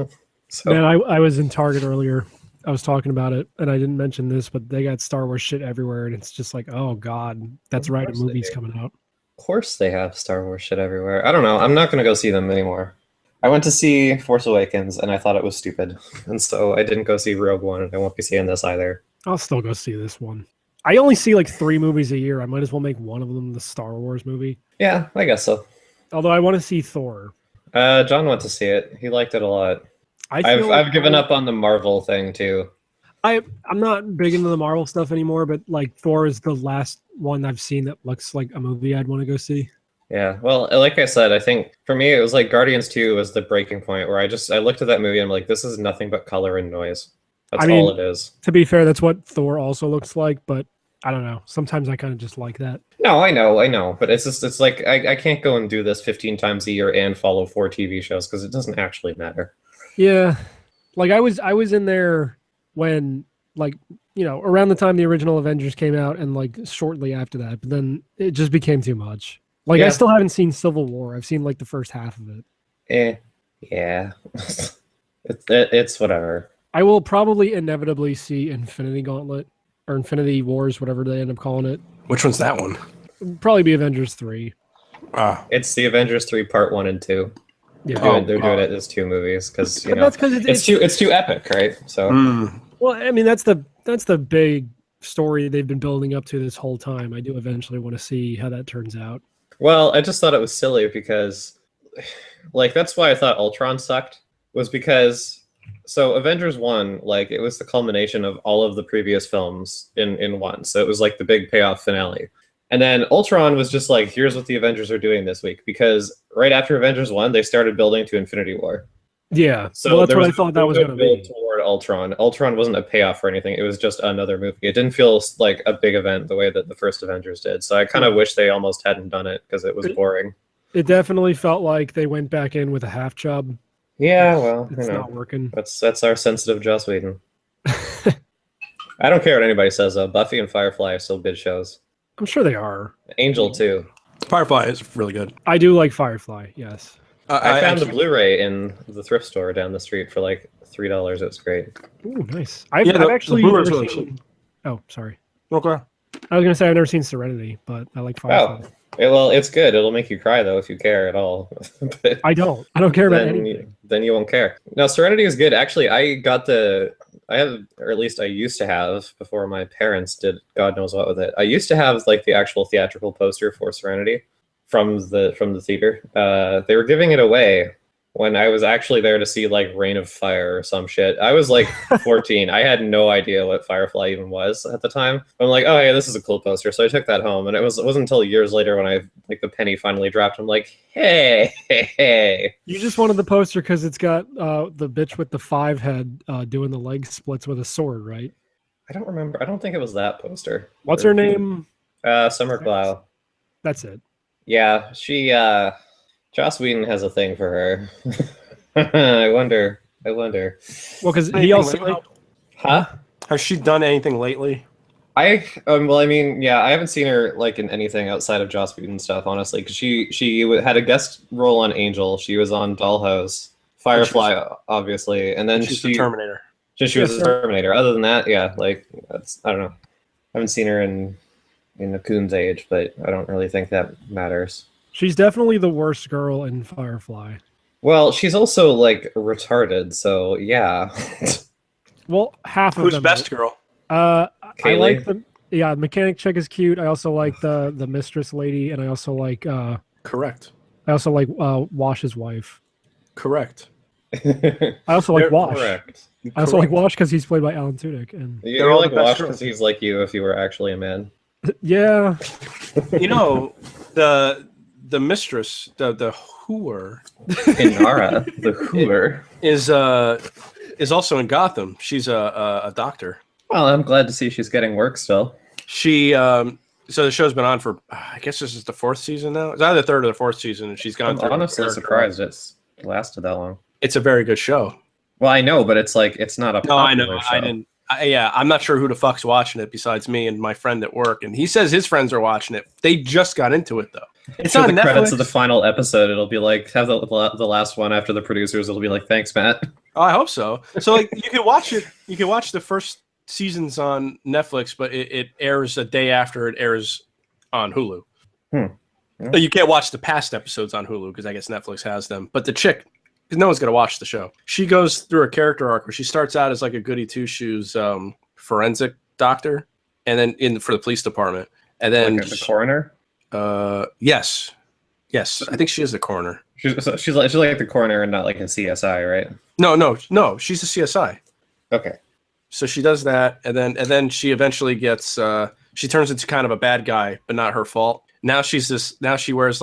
So Man, I was in Target earlier. I was talking about it, and I didn't mention this, but they got Star Wars shit everywhere, and it's just like, oh god, that's right, a movie's coming out. Of course they have Star Wars shit everywhere. I don't know. I'm not going to go see them anymore. I went to see Force Awakens, and I thought it was stupid. And so I didn't go see Rogue One, and I won't be seeing this either. I'll still go see this one. I only see like 3 movies a year. I might as well make one of them the Star Wars movie. Yeah, I guess so. Although I want to see Thor. John went to see it. He liked it a lot. I've given up on the Marvel thing too. I'm not big into the Marvel stuff anymore, but like Thor is the last one I've seen that looks like a movie I'd want to go see. Yeah, well, like I said, I think for me it was like Guardians 2 was the breaking point where I looked at that movie and I'm like, this is nothing but color and noise. That's all it is. To be fair, that's what Thor also looks like, but I don't know. Sometimes I kind of just like that. No, I know, but it's like I can't go and do this 15 times a year and follow 4 TV shows because it doesn't actually matter. Yeah, like I was in there when, like, you know, around the time the original Avengers came out and like shortly after that, but then it just became too much. Like, yeah. I still haven't seen Civil War. I've seen like the first half of it. Yeah. It's whatever. I will probably inevitably see Infinity Gauntlet or Infinity Wars, whatever they end up calling it. Which one's that one? It'll probably be Avengers 3. It's the Avengers 3 Part 1 and 2. Yeah, they're doing it as 2 movies because that's because it's too epic, right? So, well, I mean that's the big story they've been building up to this whole time. I do eventually want to see how that turns out. Well, I just thought it was silly because, like, that's why I thought Ultron sucked, was because so Avengers 1, like, it was the culmination of all of the previous films in one. So it was like the big payoff finale. And then Ultron was just like, here's what the Avengers are doing this week. Because right after Avengers 1, they started building to Infinity War. Yeah. So that's what I thought that was going to be. Toward Ultron. Ultron wasn't a payoff for anything. It was just another movie. It didn't feel like a big event the way that the first Avengers did. So I kind of wish they almost hadn't done it because it was boring. It definitely felt like they went back in with a half job. Yeah, well, it's not working. That's our sensitive Joss Whedon. I don't care what anybody says, though. Buffy and Firefly are still good shows. I'm sure they are. Angel, too. Firefly is really good. I do like Firefly, yes. I found the Blu-ray in the thrift store down the street for like $3. It was great. Ooh, nice. I've actually never seen... Oh, sorry. Okay. I was going to say I've never seen Serenity, but I like Firefly. Well, it's good. It'll make you cry, though, if you care at all. But I don't care about anything. Then you won't care. No, Serenity is good. Actually, I used to have, before my parents did God knows what with it, I used to have like the actual theatrical poster for Serenity from the theater. They were giving it away when I was actually there to see like Reign of Fire or some shit. I was like 14. I had no idea what Firefly even was at the time. I'm like, oh yeah, this is a cool poster. So I took that home, and it wasn't until years later when the penny finally dropped. I'm like, hey. You just wanted the poster because it's got the bitch with the 5 head doing the leg splits with a sword, right? I don't remember. I don't think it was that poster. What's her name? Summer Glau. That's it. Yeah, she. Joss Whedon has a thing for her. I wonder. Well, because he also... Huh? Has she done anything lately? I haven't seen her like in anything outside of Joss Whedon stuff, honestly. Because she had a guest role on Angel. She was on Dollhouse, Firefly, obviously, and then she's the Terminator. She was the Terminator. Other than that, yeah, like I don't know. I haven't seen her in A Coon's Age, but I don't really think that matters. She's definitely the worst girl in Firefly. Well, she's also like retarded, so yeah. Well, half of Who's them. best girl? I like the mechanic chick is cute. I also like the mistress lady, and I also like correct. I also like Wash's wife. Correct. I also like Wash. Correct. I also like Wash because he's played by Alan Tudyk, and you're like Wash because he's like you if you were actually a man. Yeah. You know, the mistress, the whore, Inara, the whore, is also in Gotham. She's a doctor. Well, I'm glad to see she's getting work still. She so the show's been on for I guess this is the 4th season now. It's either the 3rd or the 4th season, and she's gone. I'm honestly surprised it's lasted that long. It's a very good show. Well, I know, but it's like it's not a. No, I know. Show. I'm not sure who the fuck's watching it besides me and my friend at work, and he says his friends are watching it. They just got into it though. It's on the Netflix. Credits of the final episode. It'll be like have the last one after the producers. It'll be like, thanks, Matt. Oh, I hope so. So like you can watch it. You can watch the first seasons on Netflix, but it airs a day after it airs on Hulu. Yeah. You can't watch the past episodes on Hulu because I guess Netflix has them. But the chick, because no one's gonna watch the show. She goes through a character arc where she starts out as like a goody two shoes forensic doctor, and then for the police department, and then like the coroner. Yes, I think she is the coroner. She's like the coroner and not like a CSI, right? No, she's a CSI. Okay. So she does that, and then she eventually gets she turns into kind of a bad guy, but not her fault. Now she wears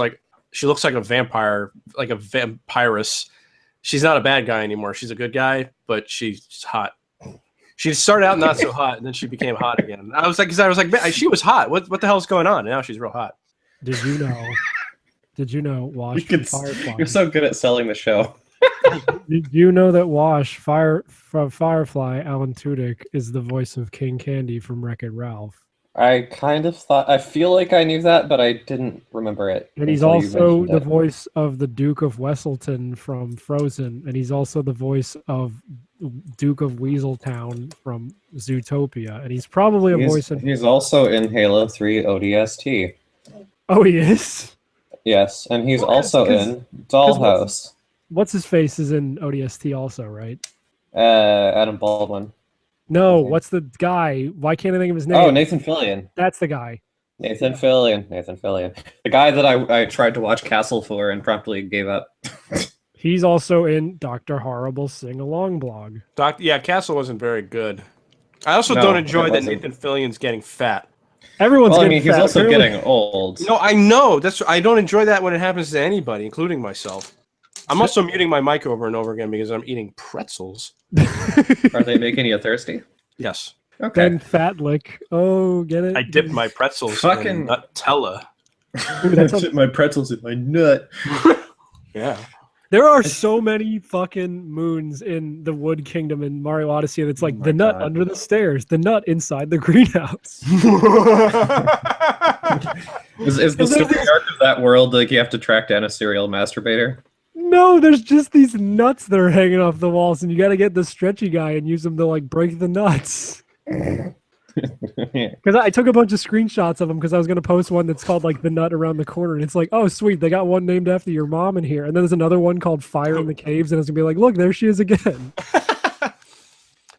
she looks like a vampire, like a vampiress. She's not a bad guy anymore. She's a good guy, but she's hot. She started out not so hot, and then she became hot again. I was like, man, she was hot. What the hell's going on? And now she's real hot. Did you know Wash Firefly? You're so good at selling the show. Did you know that Wash from Firefly, Alan Tudyk, is the voice of King Candy from Wreck-It Ralph? I kind of thought, I feel like I knew that, but I didn't remember it. And he's also the voice of the Duke of Weselton from Frozen, and he's also the voice of Duke of Weaseltown from Zootopia, and he's probably a voice in... He's also in Halo 3 ODST. Oh, he is? Yes, and he's also in Dollhouse. What's his face is in ODST also, right? Adam Baldwin. No, what's the guy? Why can't I think of his name? Oh, Nathan Fillion. That's the guy. Nathan Fillion. The guy that I tried to watch Castle for and promptly gave up. He's also in Dr. Horrible Sing-Along blog. Castle wasn't very good. I also don't enjoy that Nathan Fillion's getting fat. Everyone's getting fat. He's also getting old. No, I know. I don't enjoy that when it happens to anybody, including myself. I'm also muting my mic over and over again because I'm eating pretzels. Are they making you thirsty? Yes. Okay. Ben Fat Lick. Oh, get it? I dipped my pretzels in Nutella. Dip my pretzels in my nut. Yeah. There are so many fucking moons in the Wood Kingdom in Mario Odyssey that's like the nut under the stairs, the nut inside the greenhouse. Is the story arc of that world like you have to track down a serial masturbator? No, there's just these nuts that are hanging off the walls, and you got to get the stretchy guy and use them to like break the nuts. Because I took a bunch of screenshots of them because I was going to post one that's called like the nut around the corner, and it's like, oh sweet, they got one named after your mom in here, and then there's another one called Fire in the Caves, and it's gonna be like, look, there she is again.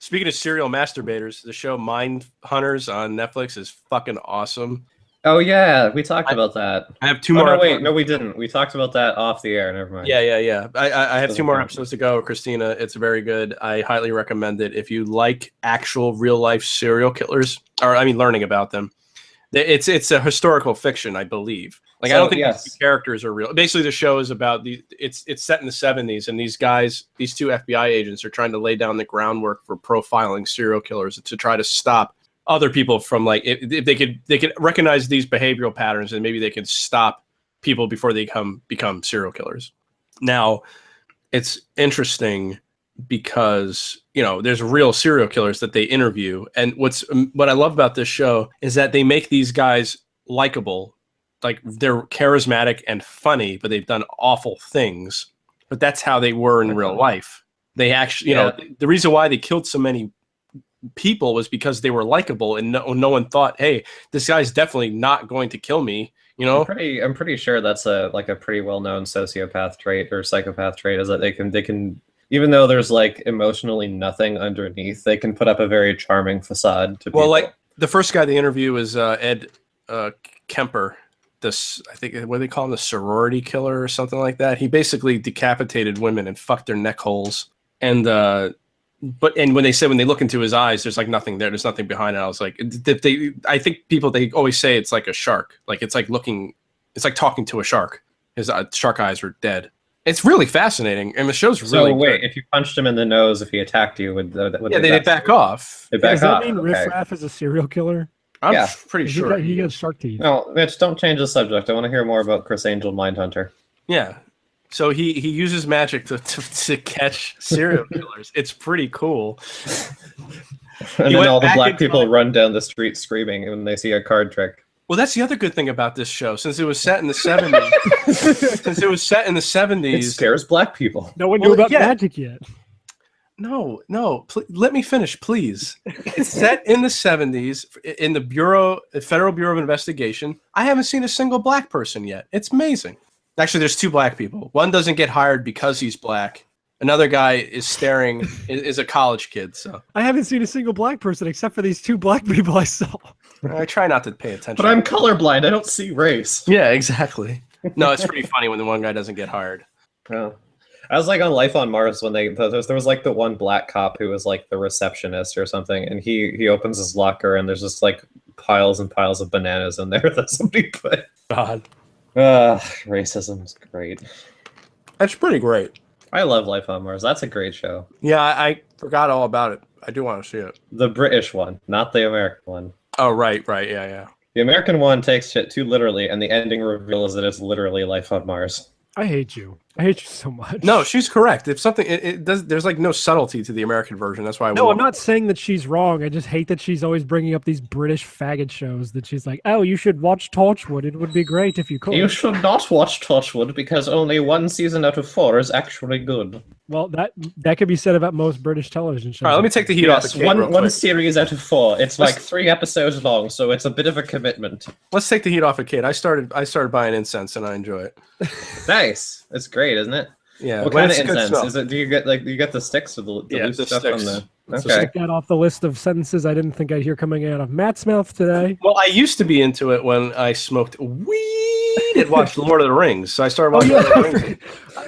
Speaking of serial masturbators, the show Mind Hunters on Netflix is fucking awesome. Oh yeah, we talked about that. I have two more. No, we didn't. We talked about that off the air. Never mind. Yeah. I have two more episodes to go, Christina. It's very good. I highly recommend it if you like actual real life serial killers, or I mean, learning about them. It's a historical fiction, I believe. Like I don't think these characters are real. Basically, the show is about it's set in the 70s, and these two FBI agents are trying to lay down the groundwork for profiling serial killers to try to stop other people from like if they could recognize these behavioral patterns, and maybe they can stop people before they become serial killers. Now, it's interesting because there's real serial killers that they interview, and what I love about this show is that they make these guys likable, like they're charismatic and funny, but they've done awful things. But that's how they were in real life. They actually, the reason why they killed so many people was because they were likable, and no one thought, hey, this guy's definitely not going to kill me. I'm pretty sure that's a pretty well-known sociopath trait or psychopath trait, is that they can even though there's like emotionally nothing underneath, they can put up a very charming facade to people. Well, like the first guy they interview is Ed Kemper. I think what do they call him, the sorority killer or something like that. He basically decapitated women and fucked their neck holes. And when they look into his eyes, there's like nothing there. There's nothing behind it. I was like, I think they always say it's like a shark. Like it's like talking to a shark. His shark eyes are dead. It's really fascinating, and the show's really good. If you punched him in the nose, if he attacked you, would they back off? They back off. Does that mean Riff Raff is a serial killer? I'm pretty sure. He got shark teeth. No, Mitch, don't change the subject. I want to hear more about Chris Angel Mindhunter. Yeah. So he uses magic to catch serial killers. It's pretty cool. And He then went all the back black in people time. run down the street screaming when they see a card trick. Well, that's the other good thing about this show. Since it was set in the 70s, since it was set in the It 70s. scares black people. No one knew about magic yet. No, let me finish, please. It's set in the 70s in the Federal Bureau of Investigation. I haven't seen a single black person yet. It's amazing. Actually, there's 2 black people. One doesn't get hired because he's black. Another guy is a college kid. So I haven't seen a single black person except for these 2 black people I saw. I try not to pay attention. But I'm colorblind. I don't see race. Yeah, exactly. No, it's pretty funny when the one guy doesn't get hired. Oh. I was like on Life on Mars when there was like the one black cop who was like the receptionist or something, and he opens his locker and there's just like piles and piles of bananas in there that somebody put. God. Racism's great. That's pretty great. I love Life on Mars. That's a great show. Yeah, I forgot all about it. I do want to see it. The British one, not the American one. Oh, right, yeah. The American one takes shit too literally, and the ending reveals that it's literally Life on Mars. I hate you. I hate you so much. No, she's correct. If something, it does. There's like no subtlety to the American version. That's why. No, I'm not saying that she's wrong. I just hate that she's always bringing up these British faggot shows that she's like, oh, you should watch Torchwood. It would be great if you could. You should not watch Torchwood because only 1 season out of 4 is actually good. Well, that could be said about most British television shows. All right, let me take the heat off the kid. One series out of 4. It's like 3 episodes long, so it's a bit of a commitment. Let's take the heat off a kid. I started buying incense and I enjoy it. Nice. It's great, isn't it? Yeah. What kind of incense? Is it? Do you get the sticks or the loose the stuff sticks. on the? It's Okay. Take that off the list of sentences I didn't think I'd hear coming out of Matt's mouth today. Well, I used to be into it when I smoked weed and watched Lord of the Rings. So I started watching Lord of the Rings.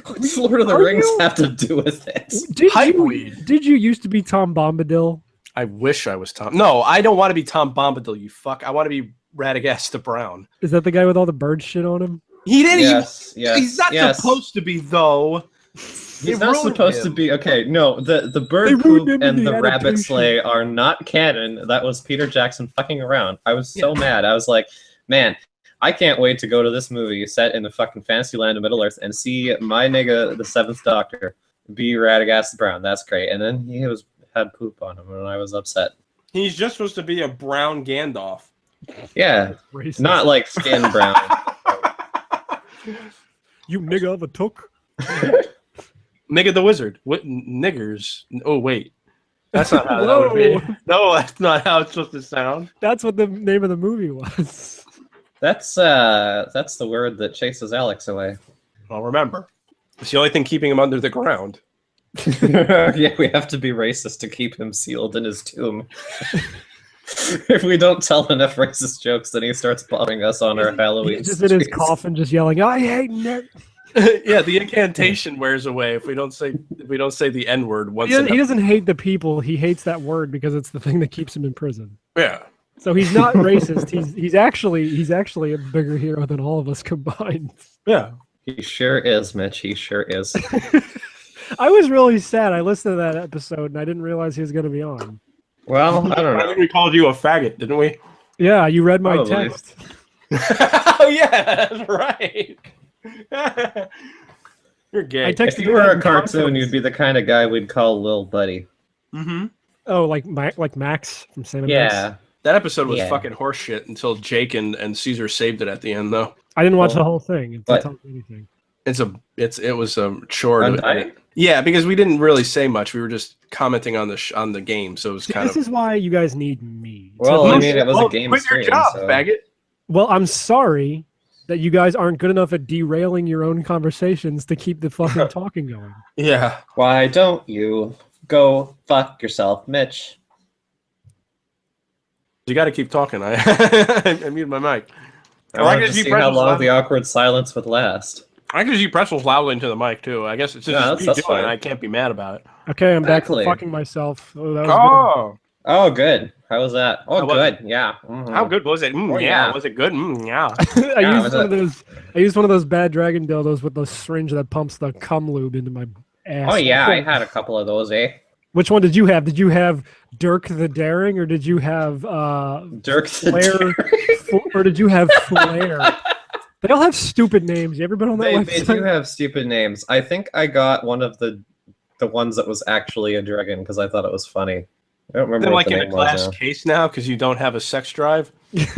What's Lord of the Rings have to do with this? Did you used to be Tom Bombadil? I wish I was Tom. No, I don't want to be Tom Bombadil. You fuck. I want to be Radagast Brown. Is that the guy with all the bird shit on him? He didn't. Yes. He's not supposed to be though. He's not supposed to be. Okay, no. The bird poop and the rabbit sleigh are not canon. That was Peter Jackson fucking around. I was so mad. I was like, man, I can't wait to go to this movie set in the fucking fantasy land of Middle Earth and see my nigga, the Seventh Doctor, be Radagast Brown. That's great. And then he had poop on him, and I was upset. He's just supposed to be a brown Gandalf. Yeah, Racist. not like skin brown. You nigga of a took. Nigga the Wizard. What niggers? Oh wait, that's not how that would be. No, that's not how it's supposed to sound. That's what the name of the movie was. That's the word that chases Alex away. Well, remember, it's the only thing keeping him under the ground. Yeah, we have to be racist to keep him sealed in his tomb. If we don't tell enough racist jokes, then he starts bombing us on our Halloween. He's just in his coffin, just yelling, "I hate nerd." Yeah, the incantation wears away if we don't say the N-word once. He doesn't hate the people. He hates that word because it's the thing that keeps him in prison. Yeah. So he's not racist. He's actually a bigger hero than all of us combined. Yeah. He sure is, Mitch. He sure is. I was really sad. I listened to that episode and I didn't realize he was going to be on. Well, I don't I know. think we called you a faggot, didn't we? Yeah, you read my Probably. text. Oh yeah, that's right. You're gay. I texted If you were a in cartoon, confidence. you'd be the kind of guy we'd call Lil Buddy. Mm-hmm. Oh, like Max from Sam and Yeah. Max? That episode was Yeah. fucking horseshit until Jake and Caesar saved it at the end, though. I didn't watch Oh. the whole thing. It But- didn't tell me anything. It was a chore. Undying? Yeah, because we didn't really say much. We were just commenting on the game, so it was See, kind this of. is why you guys need me. Well, So- I mean, it was a game quit your stream, job, so- faggot. well, I'm sorry that you guys aren't good enough at derailing your own conversations to keep the fucking talking going. Yeah. Why don't you go fuck yourself, Mitch? You got to keep talking. I muted my mic. I wanted to see how long the awkward silence would last. I can use pretzels loudly into the mic too. I guess it's just Yeah, me that's doing it. fine. I can't be mad about it. Okay, I'm back to Exactly. fucking myself. Oh, that was Oh, Oh, good. How was that? Oh, How was good. Yeah. Mhm. how good was it? Oh, Yeah, yeah. was it good? Yeah. good. I Yeah, used was one of those. I used one of those bad dragon dildos with the syringe that pumps the cum lube into my ass. Oh, yeah. I had a couple of those, eh? Which one did you have? Did you have Dirk the Daring, or did you have Dirk the Flair, or did you have Flair? They all have stupid names. You ever been on that They website? do have stupid names. I think I got one of the ones that was actually a dragon because I thought it was funny. I don't remember They're what like the in a name glass was case now because you don't have a sex drive.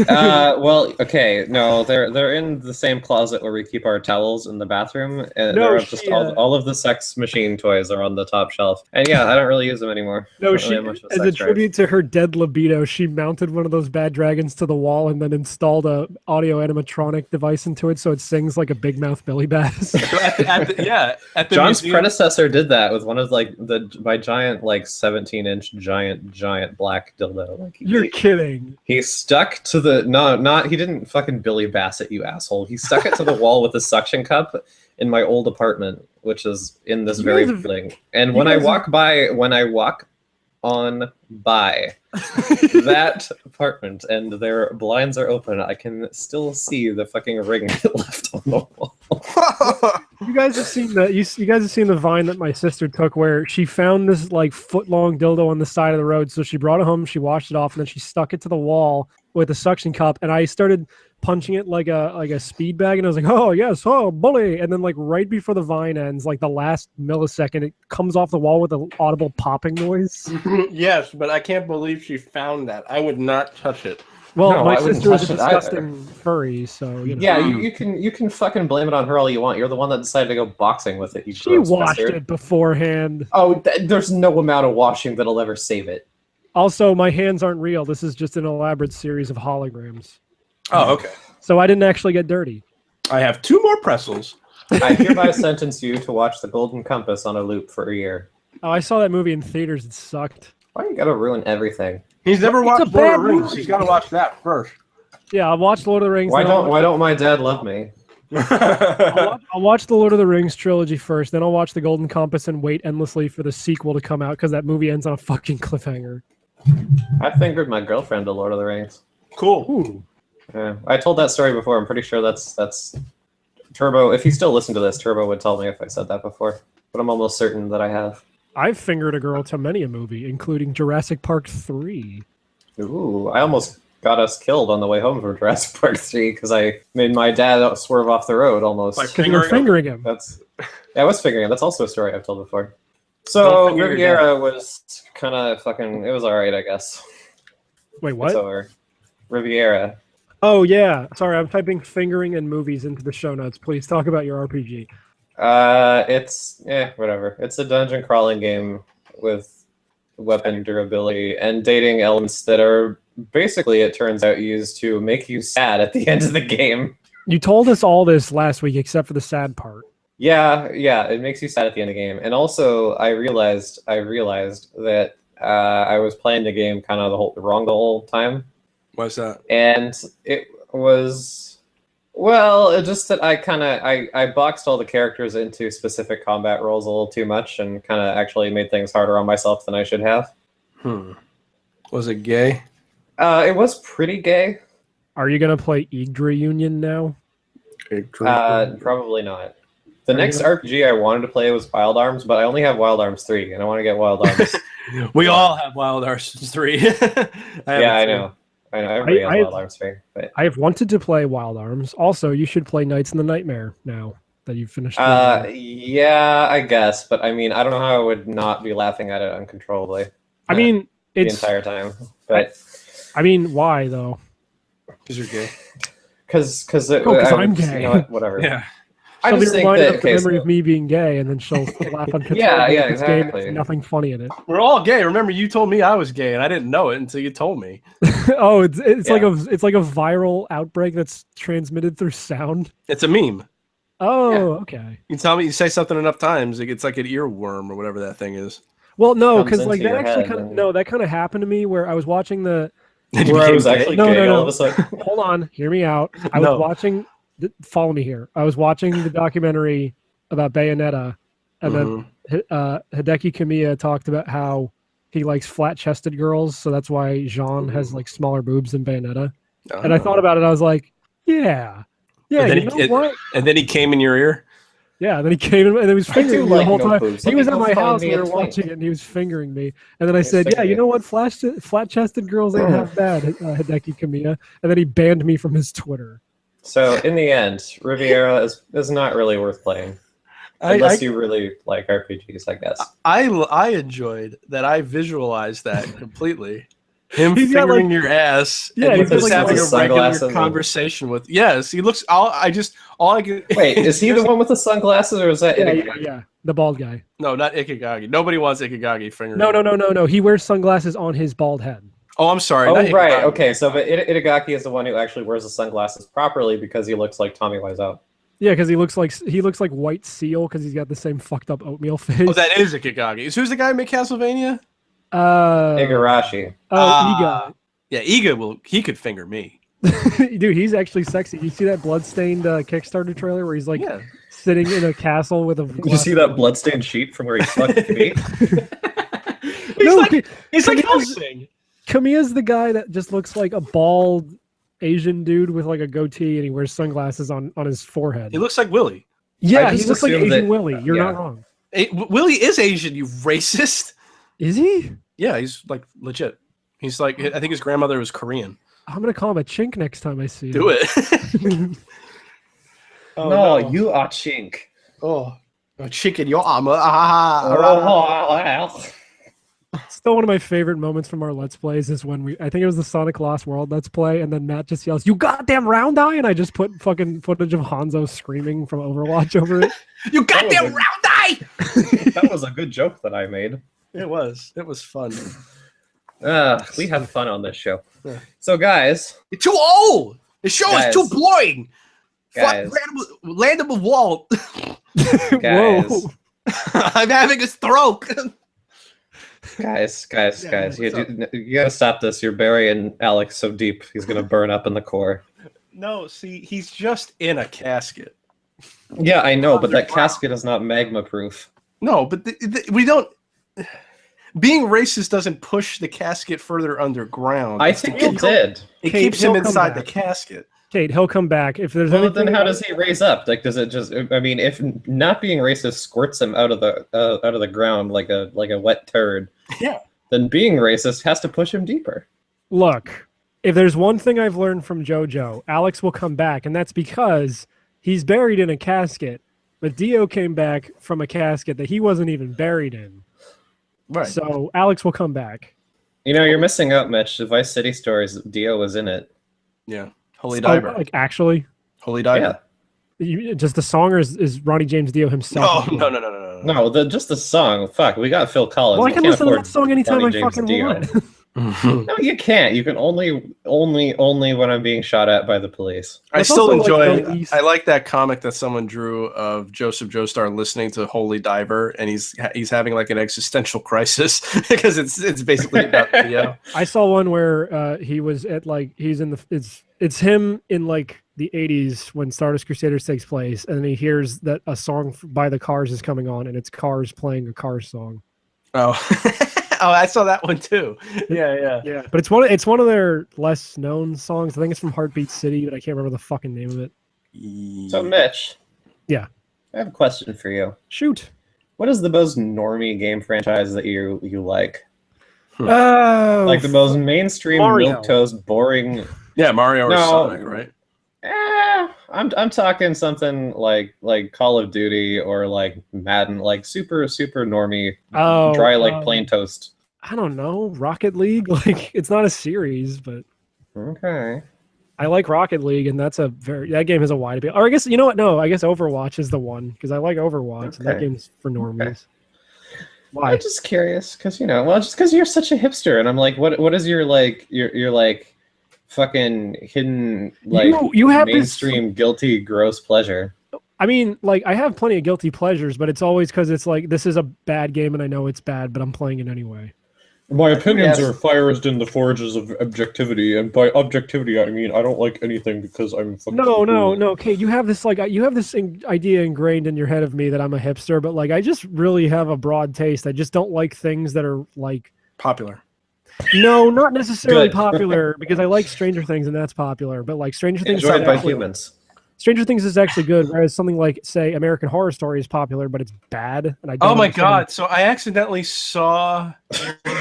well, okay, no, they're in the same closet where we keep our towels in the bathroom. And No, they're just she, all of the sex machine toys are on the top shelf. And yeah, I don't really use them anymore. No, Don't she, really have much of as a sex drive. tribute to her dead libido, she mounted one of those bad dragons to the wall and then installed a audio animatronic device into it so it sings like a big mouth Billy Bass. at the John's museum. predecessor did that with one of like my giant 17-inch giant black dildo. Like You're kidding. He stuck to he didn't fucking Billy Bassett, you asshole. He stuck it to the wall with a suction cup in my old apartment, which is in this very building. And when I walk on by that apartment and their blinds are open, I can still see the fucking ring left on the wall. You guys have seen the Vine that my sister took where she found this like foot-long dildo on the side of the road. So she brought it home, she washed it off, and then she stuck it to the wall with a suction cup. And I started punching it like a speed bag, and I was like, "Oh yes, oh bully!" And then like right before the Vine ends, like the last millisecond, it comes off the wall with an audible popping noise. Yes, but I can't believe she found that. I would not touch it. Well, No, my I wouldn't sister is a touch it either. disgusting furry, so you know. Yeah, you can fucking blame it on her all you want. You're the one that decided to go boxing with it. You She gross washed bastard. it beforehand. Oh, there's no amount of washing that'll ever save it. Also, my hands aren't real. This is just an elaborate series of holograms. Oh, okay. So I didn't actually get dirty. I have 2 more pretzels. I hereby sentence you to watch The Golden Compass on a loop for a year. Oh, I saw that movie in theaters. It sucked. Why you gotta ruin everything? He's never It's watched a Lord bad of the Rings. movie. He's got to watch that first. Yeah, I watched Lord of the Rings. Why then I'll don't my dad love me? I'll watch the Lord of the Rings trilogy first, then I'll watch The Golden Compass and wait endlessly for the sequel to come out because that movie ends on a fucking cliffhanger. I fingered my girlfriend to Lord of the Rings. Cool. Ooh. Yeah, I told that story before. I'm pretty sure that's Turbo. If he still listened to this, Turbo would tell me if I said that before. But I'm almost certain that I have. I've fingered a girl to many a movie, including Jurassic Park 3. Ooh, I almost got us killed on the way home from Jurassic Park 3 because I made my dad swerve off the road almost. Because you were fingering him. I was fingering him. That's also a story I've told before. So Riviera was kind of fucking. It was all right, I guess. Wait, what? It's over. Riviera. Oh, yeah. Sorry, I'm typing fingering and movies into the show notes. Please talk about your RPG. It's whatever. It's a dungeon crawling game with weapon durability and dating elements that are basically, it turns out, used to make you sad at the end of the game. You told us all this last week except for the sad part. Yeah, it makes you sad at the end of the game. And also, I realized that I was playing the game kind of the whole time. What's that? And it was, well, just that I boxed all the characters into specific combat roles a little too much and kind of actually made things harder on myself than I should have. Was it gay? It was pretty gay. Are you going to play Yggdra Union now? Probably not. The next RPG I wanted to play was Wild Arms, but I only have Wild Arms 3, and I want to get Wild Arms. We all have Wild Arms 3. I know. Everybody has Wild Arms 3. But... I have wanted to play Wild Arms. Also, you should play Knights in the Nightmare now that you've finished. Yeah, I guess. But I mean, I don't know how I would not be laughing at it uncontrollably. I mean, it's the entire time. But I mean, why though? Because you're gay. Because I'm gay. You know what, whatever. Yeah. She'll be reminded of the memory of me being gay, and then she'll laugh uncontrollably. Yeah, This game exactly. has nothing funny in it. We're all gay. Remember, you told me I was gay, and I didn't know it until you told me. Oh, it's like a viral outbreak that's transmitted through sound. It's a meme. Oh, okay. You tell me, you say something enough times, it's like an earworm or whatever that thing is. Well, no, Comes because like into that your actually head that kind of happened to me where I was watching the. Where I was actually gay all of a sudden. Hold on, hear me out. I was watching. Follow me here. I was watching the documentary about Bayonetta, and then Hideki Kamiya talked about how he likes flat-chested girls, so that's why Jean has like smaller boobs than Bayonetta. And I thought about it. I was like, yeah. And then you know what? And then he came in your ear. Yeah, and then he came in and he was fingering me the whole time. Boobs. He was at my house when we were watching it, and he was fingering me. And then I said, "Yeah, you know what? Flat-chested girls ain't half bad." Hideki Kamiya, and then he banned me from his Twitter. So in the end, Riviera is not really worth playing. Unless you really like RPGs, I guess. I enjoyed that. I visualized that completely. Him He's got, fingering like- your ass. Yeah, and he's got, just like, having a sunglasses regular and- conversation with. Yes, he looks. All I can. Wait, is he the one with the sunglasses, or is that Yeah. The bald guy. No, not Ikigagi. Nobody wants Ikigagi fingering. No. He wears sunglasses on his bald head. Oh, I'm sorry. Oh, not right. Ikigagi. Okay, so but Itagaki is the one who actually wears the sunglasses properly because he looks like Tommy Wiseau. Yeah, because he looks like White Seal because he's got the same fucked up oatmeal face. Oh, that is Ikigagi. Who's the guy who made Castlevania? Igarashi. Iga. Yeah, Iga he could finger me. Dude, he's actually sexy. You see that bloodstained Kickstarter trailer where he's like sitting in a castle with a. You see that bloodstained sheet from where he fucked me? He's like Helsing. Kamiya's the guy that just looks like a bald Asian dude with like a goatee and he wears sunglasses on his forehead. He looks like Willie. Yeah, I he just looks like assumed Asian that- Willie. You're yeah. not wrong. Willie is Asian, you racist. Is he? Yeah, he's like legit. He's like, I think his grandmother was Korean. I'm gonna call him a chink next time I see him. Do it. Oh, no, you are chink. Oh, chicken, your armor. Still one of my favorite moments from our Let's Plays is when I think it was the Sonic Lost World Let's Play, and then Matt just yells, "You goddamn round eye!" and I just put fucking footage of Hanzo screaming from Overwatch over it. You goddamn round eye! That was a good joke that I made. It was fun. We have fun on this show. Yeah. So, guys. You're too old! The show is too boring! Guys. Land of Walt. Guys. Whoa. I'm having a stroke. Guys. Yeah, You gotta stop this. You're burying Alex so deep, he's gonna burn up in the core. No, see, he's just in a casket. Yeah, I know, but that casket is not magma proof. No, but we don't. Being racist doesn't push the casket further underground. I think it did. It Kate, keeps him he'll come inside the back. casket. Kate, he'll come back if there's Well, anything. then how does he raise up? Like, does it just? I mean, if not being racist squirts him out of the ground like a wet turd, Yeah. then being racist has to push him deeper. Look, if there's one thing I've learned from JoJo, Alex will come back, and that's because he's buried in a casket. But Dio came back from a casket that he wasn't even buried in. Right. So Alex will come back. You know, you're missing out, Mitch. The Vice City stories, Dio was in it. Yeah. Holy Oh, Diver. like actually, Holy Diver. just the song, or is Ronnie James Dio himself? No. No, just the song. Fuck, we got Phil Collins. Well, I We can can't listen to afford that song anytime Ronnie I James fucking Dio. want. No, you can't. You can only when I'm being shot at by the police. I That's still also, like, enjoy. the least- I like that comic that someone drew of Joseph Joestar listening to Holy Diver, and he's having like an existential crisis because it's basically about Theo. I saw one where he was at he's in it's him in like the 80s when Stardust Crusaders takes place, and then he hears that a song by the Cars is coming on, and it's Cars playing a Cars song. Oh. Oh, I saw that one too. Yeah. But it's one of their less known songs. I think it's from Heartbeat City, but I can't remember the fucking name of it. So, Mitch. Yeah. I have a question for you. Shoot. What is the most normie game franchise that you like? Oh, Like the most mainstream, Mario. milquetoast, boring. Yeah, Mario or No. Sonic, right? I'm talking something like Call of Duty or like Madden, like super normie, dry like plain toast. I don't know. Rocket League? Like, it's not a series, but Okay. I like Rocket League, and that game has a wide appeal. Or I guess, you know what? No, I guess Overwatch is the one, because I like Overwatch, and that Okay. game's for normies. Okay. Why? I'm just curious because just because you're such a hipster, and I'm like, what is your like fucking hidden like You have this- mainstream guilty gross pleasure? I mean, like, I have plenty of guilty pleasures, but it's always because it's like, this is a bad game, and I know it's bad, but I'm playing it anyway. My opinions Yes. are forged in the forges of objectivity, and by objectivity I mean I don't like anything because I'm fucking No, Kate, you have this idea ingrained in your head of me that I'm a hipster, but like, I just really have a broad taste. I just don't like things that are like, Popular. no, not necessarily Good. popular, because I like Stranger Things and that's popular, but like Stranger Things enjoyed by actually- humans. Stranger Things is actually good, whereas something like, say, American Horror Story is popular, but it's bad. And I don't Oh my understand. God! So I accidentally saw.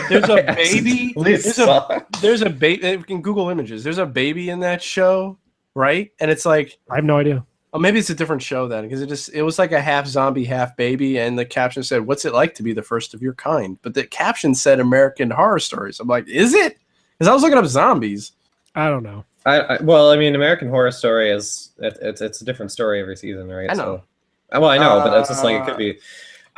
There's a baby. There's a baby. You can Google images. There's a baby in that show, right? And it's like, I have no idea. Oh, maybe it's a different show then, because it was like a half zombie, half baby, and the caption said, "What's it like to be the first of your kind?" But the caption said American Horror Stories. I'm like, is it? Because I was looking up zombies. I don't know. Well, I mean, American Horror Story it's a different story every season, right? I know. So, well, I know, but it's just like it could be.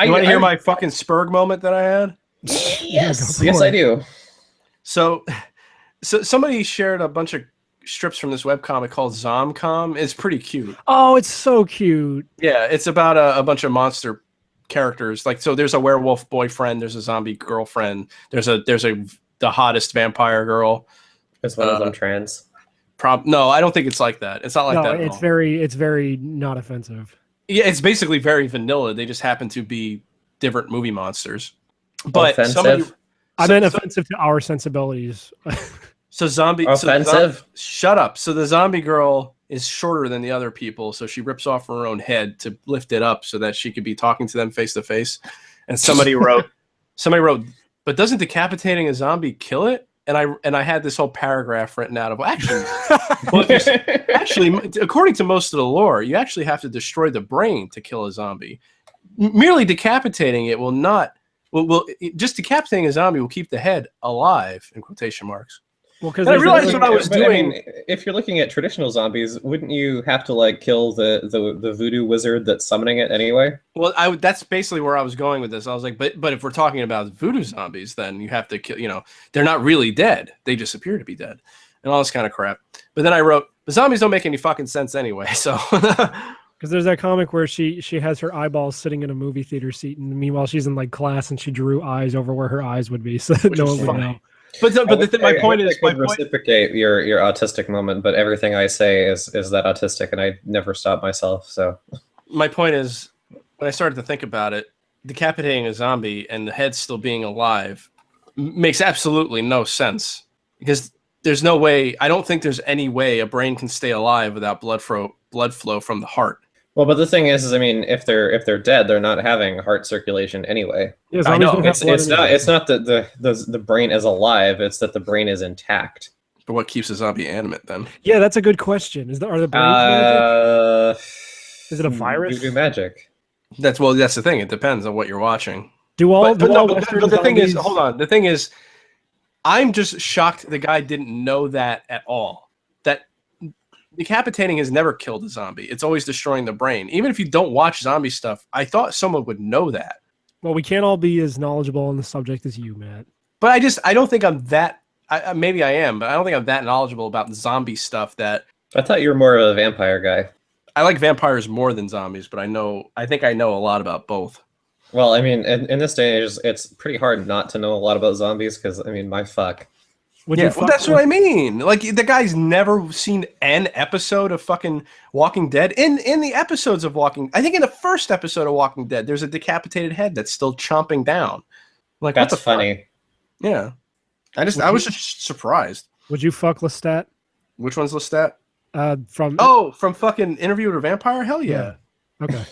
You want to hear my fucking Spurg moment that I had? Yes, yes, I do. So somebody shared a bunch of strips from this webcomic called Zomcom. It's pretty cute. Oh, it's so cute. Yeah, it's about a bunch of monster characters. Like, so there's a werewolf boyfriend, there's a zombie girlfriend, there's the hottest vampire girl. Is one of them trans? No, I don't think it's like that. It's not like that. It's very not offensive. Yeah, it's basically very vanilla. They just happen to be different movie monsters. But offensive? I meant offensive to our sensibilities. So zombie offensive. Shut up. So the zombie girl is shorter than the other people, so she rips off her own head to lift it up so that she could be talking to them face to face. And somebody wrote, but doesn't decapitating a zombie kill it? And I had this whole paragraph written out of actually, according to most of the lore, you actually have to destroy the brain to kill a zombie. Merely decapitating it will not. Just decapitating a zombie will keep the head alive, in quotation marks. Well, because I realized what I was doing. I mean, if you're looking at traditional zombies, wouldn't you have to like kill the voodoo wizard that's summoning it anyway? Well, that's basically where I was going with this. I was like, but if we're talking about voodoo zombies, then you have to kill. You know, they're not really dead; they just appear to be dead, and all this kind of crap. But then I wrote, the zombies don't make any fucking sense anyway. So, because there's that comic where she has her eyeballs sitting in a movie theater seat, and meanwhile she's in like class, and she drew eyes over where her eyes would be, so no one would know. But my point is, I could reciprocate your autistic moment, but everything I say is that autistic, and I never stop myself. So my point is, when I started to think about it, decapitating a zombie and the head still being alive makes absolutely no sense, because there's no way. I don't think there's any way a brain can stay alive without blood flow from the heart. Well, but the thing is, I mean, if they're dead, they're not having heart circulation anyway. Yeah, I know it's not that the brain is alive; it's that the brain is intact. But what keeps a zombie animate then? Yeah, that's a good question. Are the brains magic? Is it a virus? Voodoo magic. That's the thing. It depends on what you're watching. But the thing is, hold on. The thing is, I'm just shocked the guy didn't know that at all. That decapitating has never killed a zombie. It's always destroying the brain. Even if you don't watch zombie stuff, I thought someone would know that. Well, we can't all be as knowledgeable on the subject as you, Matt. But I don't think I'm that. Maybe I am, but I don't think I'm that knowledgeable about zombie stuff. That I thought you were more of a vampire guy. I like vampires more than zombies, but I think I know a lot about both. Well, I mean, in this day and age, it's pretty hard not to know a lot about zombies because, I mean, my fuck. That's what I mean. Like, the guy's never seen an episode of fucking Walking Dead. In the episodes of I think in the first episode of Walking Dead, there's a decapitated head that's still chomping down. Like, that's funny. Yeah. I was just surprised. Would you fuck Lestat? Which one's Lestat? From fucking Interview with a Vampire? Hell yeah. Okay.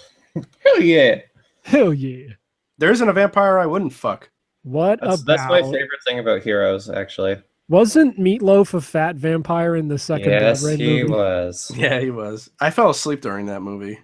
Hell yeah. Hell yeah. There isn't a vampire I wouldn't fuck. That's my favorite thing about Heroes, actually. Wasn't Meatloaf a fat vampire in the second Yes, Blood Red he movie? was. Yeah, he was. I fell asleep during that movie.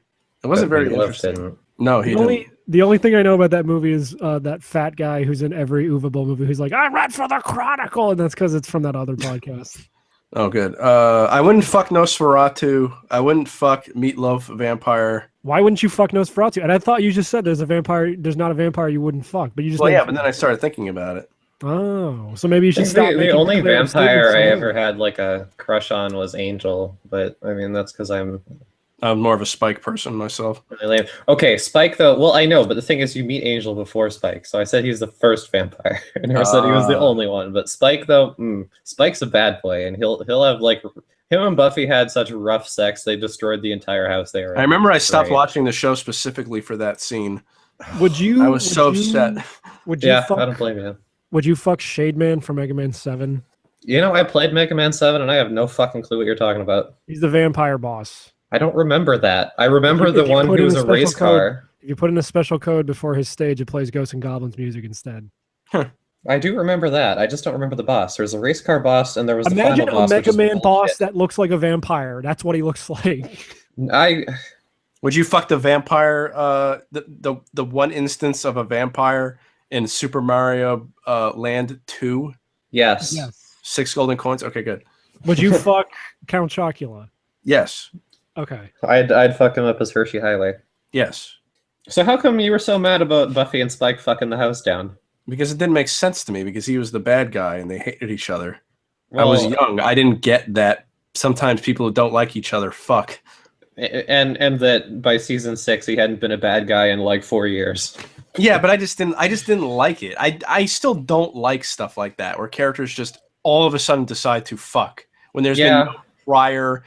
It wasn't very interesting. Didn't. No, he didn't. The only thing I know about that movie is that fat guy who's in every Uwe Boll movie who's like, I read for the Chronicle, and that's because it's from that other podcast. Oh, good. I wouldn't fuck Nosferatu. I wouldn't fuck Meatloaf Vampire. Why wouldn't you fuck Nosferatu? And I thought you just said there's not a vampire you wouldn't fuck, but you just. Well, yeah, but then I started thinking about it. Oh, so maybe you should stop. The only vampire I ever had like a crush on was Angel, but I mean that's because I'm more of a Spike person myself. Really lame. Okay, Spike though. Well, I know, but the thing is, you meet Angel before Spike, so I said he's the first vampire. I never said he was the only one. But Spike though, Spike's a bad boy, and he'll have like him and Buffy had such rough sex they destroyed the entire house they were in. I remember I stopped watching the show specifically for that scene. Would you? I was so upset. Would you? I don't blame you. Would you fuck Shademan from Mega Man 7? You know, I played Mega Man 7, and I have no fucking clue what you're talking about. He's the vampire boss. I don't remember that. I remember the one who was a race car. If you put in a special code before his stage, it plays Ghosts and Goblins music instead. Huh. I do remember that. I just don't remember the boss. There's a race car boss, and there was the final boss. Imagine a Mega Man boss that looks like a vampire. That's what he looks like. Would you fuck the vampire? The one instance of a vampire in Super Mario Land 2? Yes. 6 golden coins. Okay, good. Would you fuck Count Chocula? Yes. Okay. I'd fuck him up as Hershey Highway. Yes. So how come you were so mad about Buffy and Spike fucking the house down? Because it didn't make sense to me, because he was the bad guy and they hated each other. Well, I was young. I didn't get that sometimes people who don't like each other fuck. And that by season 6 he hadn't been a bad guy in like 4 years. Yeah, but I just didn't like it. I still don't like stuff like that where characters just all of a sudden decide to fuck when there's been no prior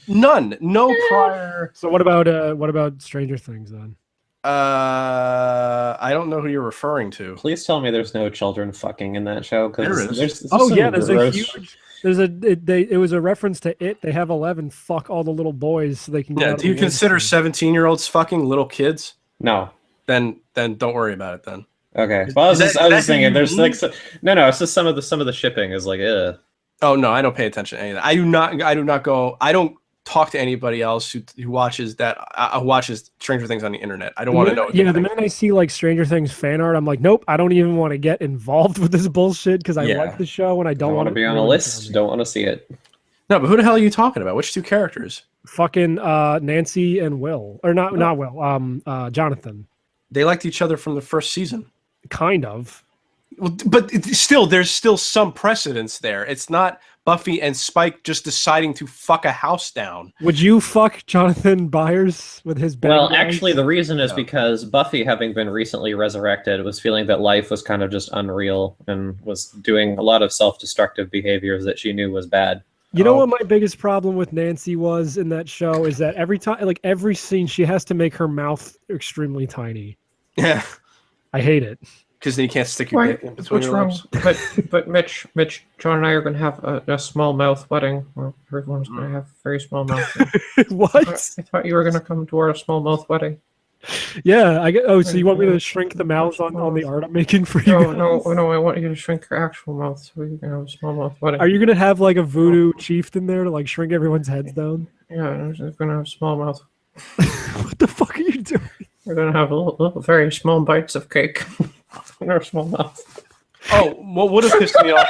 prior. So what about Stranger Things then? I don't know who you're referring to. Please tell me there's no children fucking in that show. There is. There's a huge. It was a reference to it. They have 11 fuck all the little boys so they can. Yeah. Do you consider 17-year-olds fucking little kids? No. Then don't worry about it then. Okay. Well, I was just thinking. There's like no. It's just some of the shipping is like ugh. Oh no, I don't pay attention to any of that. I do not go. I don't talk to anybody else who watches that watches Stranger Things on the internet. I don't want to know. Yeah, the minute I see like Stranger Things fan art, I'm like, nope, I don't even want to get involved with this bullshit because I like the show and I don't want to be on a list. Don't want to see it. No, but who the hell are you talking about? Which 2 characters? Fucking Nancy and Will, or not Will. Jonathan. They liked each other from the first season. Kind of. Well, but there's still some precedence there. It's not Buffy and Spike just deciding to fuck a house down. Would you fuck Jonathan Byers with his bad guys? Actually, the reason is because Buffy, having been recently resurrected, was feeling that life was kind of just unreal and was doing a lot of self-destructive behaviors that she knew was bad. You know what my biggest problem with Nancy was in that show is that every time, like every scene, she has to make her mouth extremely tiny. Yeah. I hate it. Because then you can't stick your dick in between your lips. But Mitch, John and I are going to have a small mouth wedding. Where everyone's going to have very small mouth. What? I thought you were going to come to our small mouth wedding. Yeah, so you want me to shrink the mouths on the art I'm making for you? No, I want you to shrink your actual mouth so you can have a small mouth wedding. Are you going to have like a voodoo chieftain there to like shrink everyone's heads down? Yeah, I'm just going to have small mouth. What the fuck are you doing? We're going to have little very small bites of cake. In our small mouth. Oh, what would have pissed me off?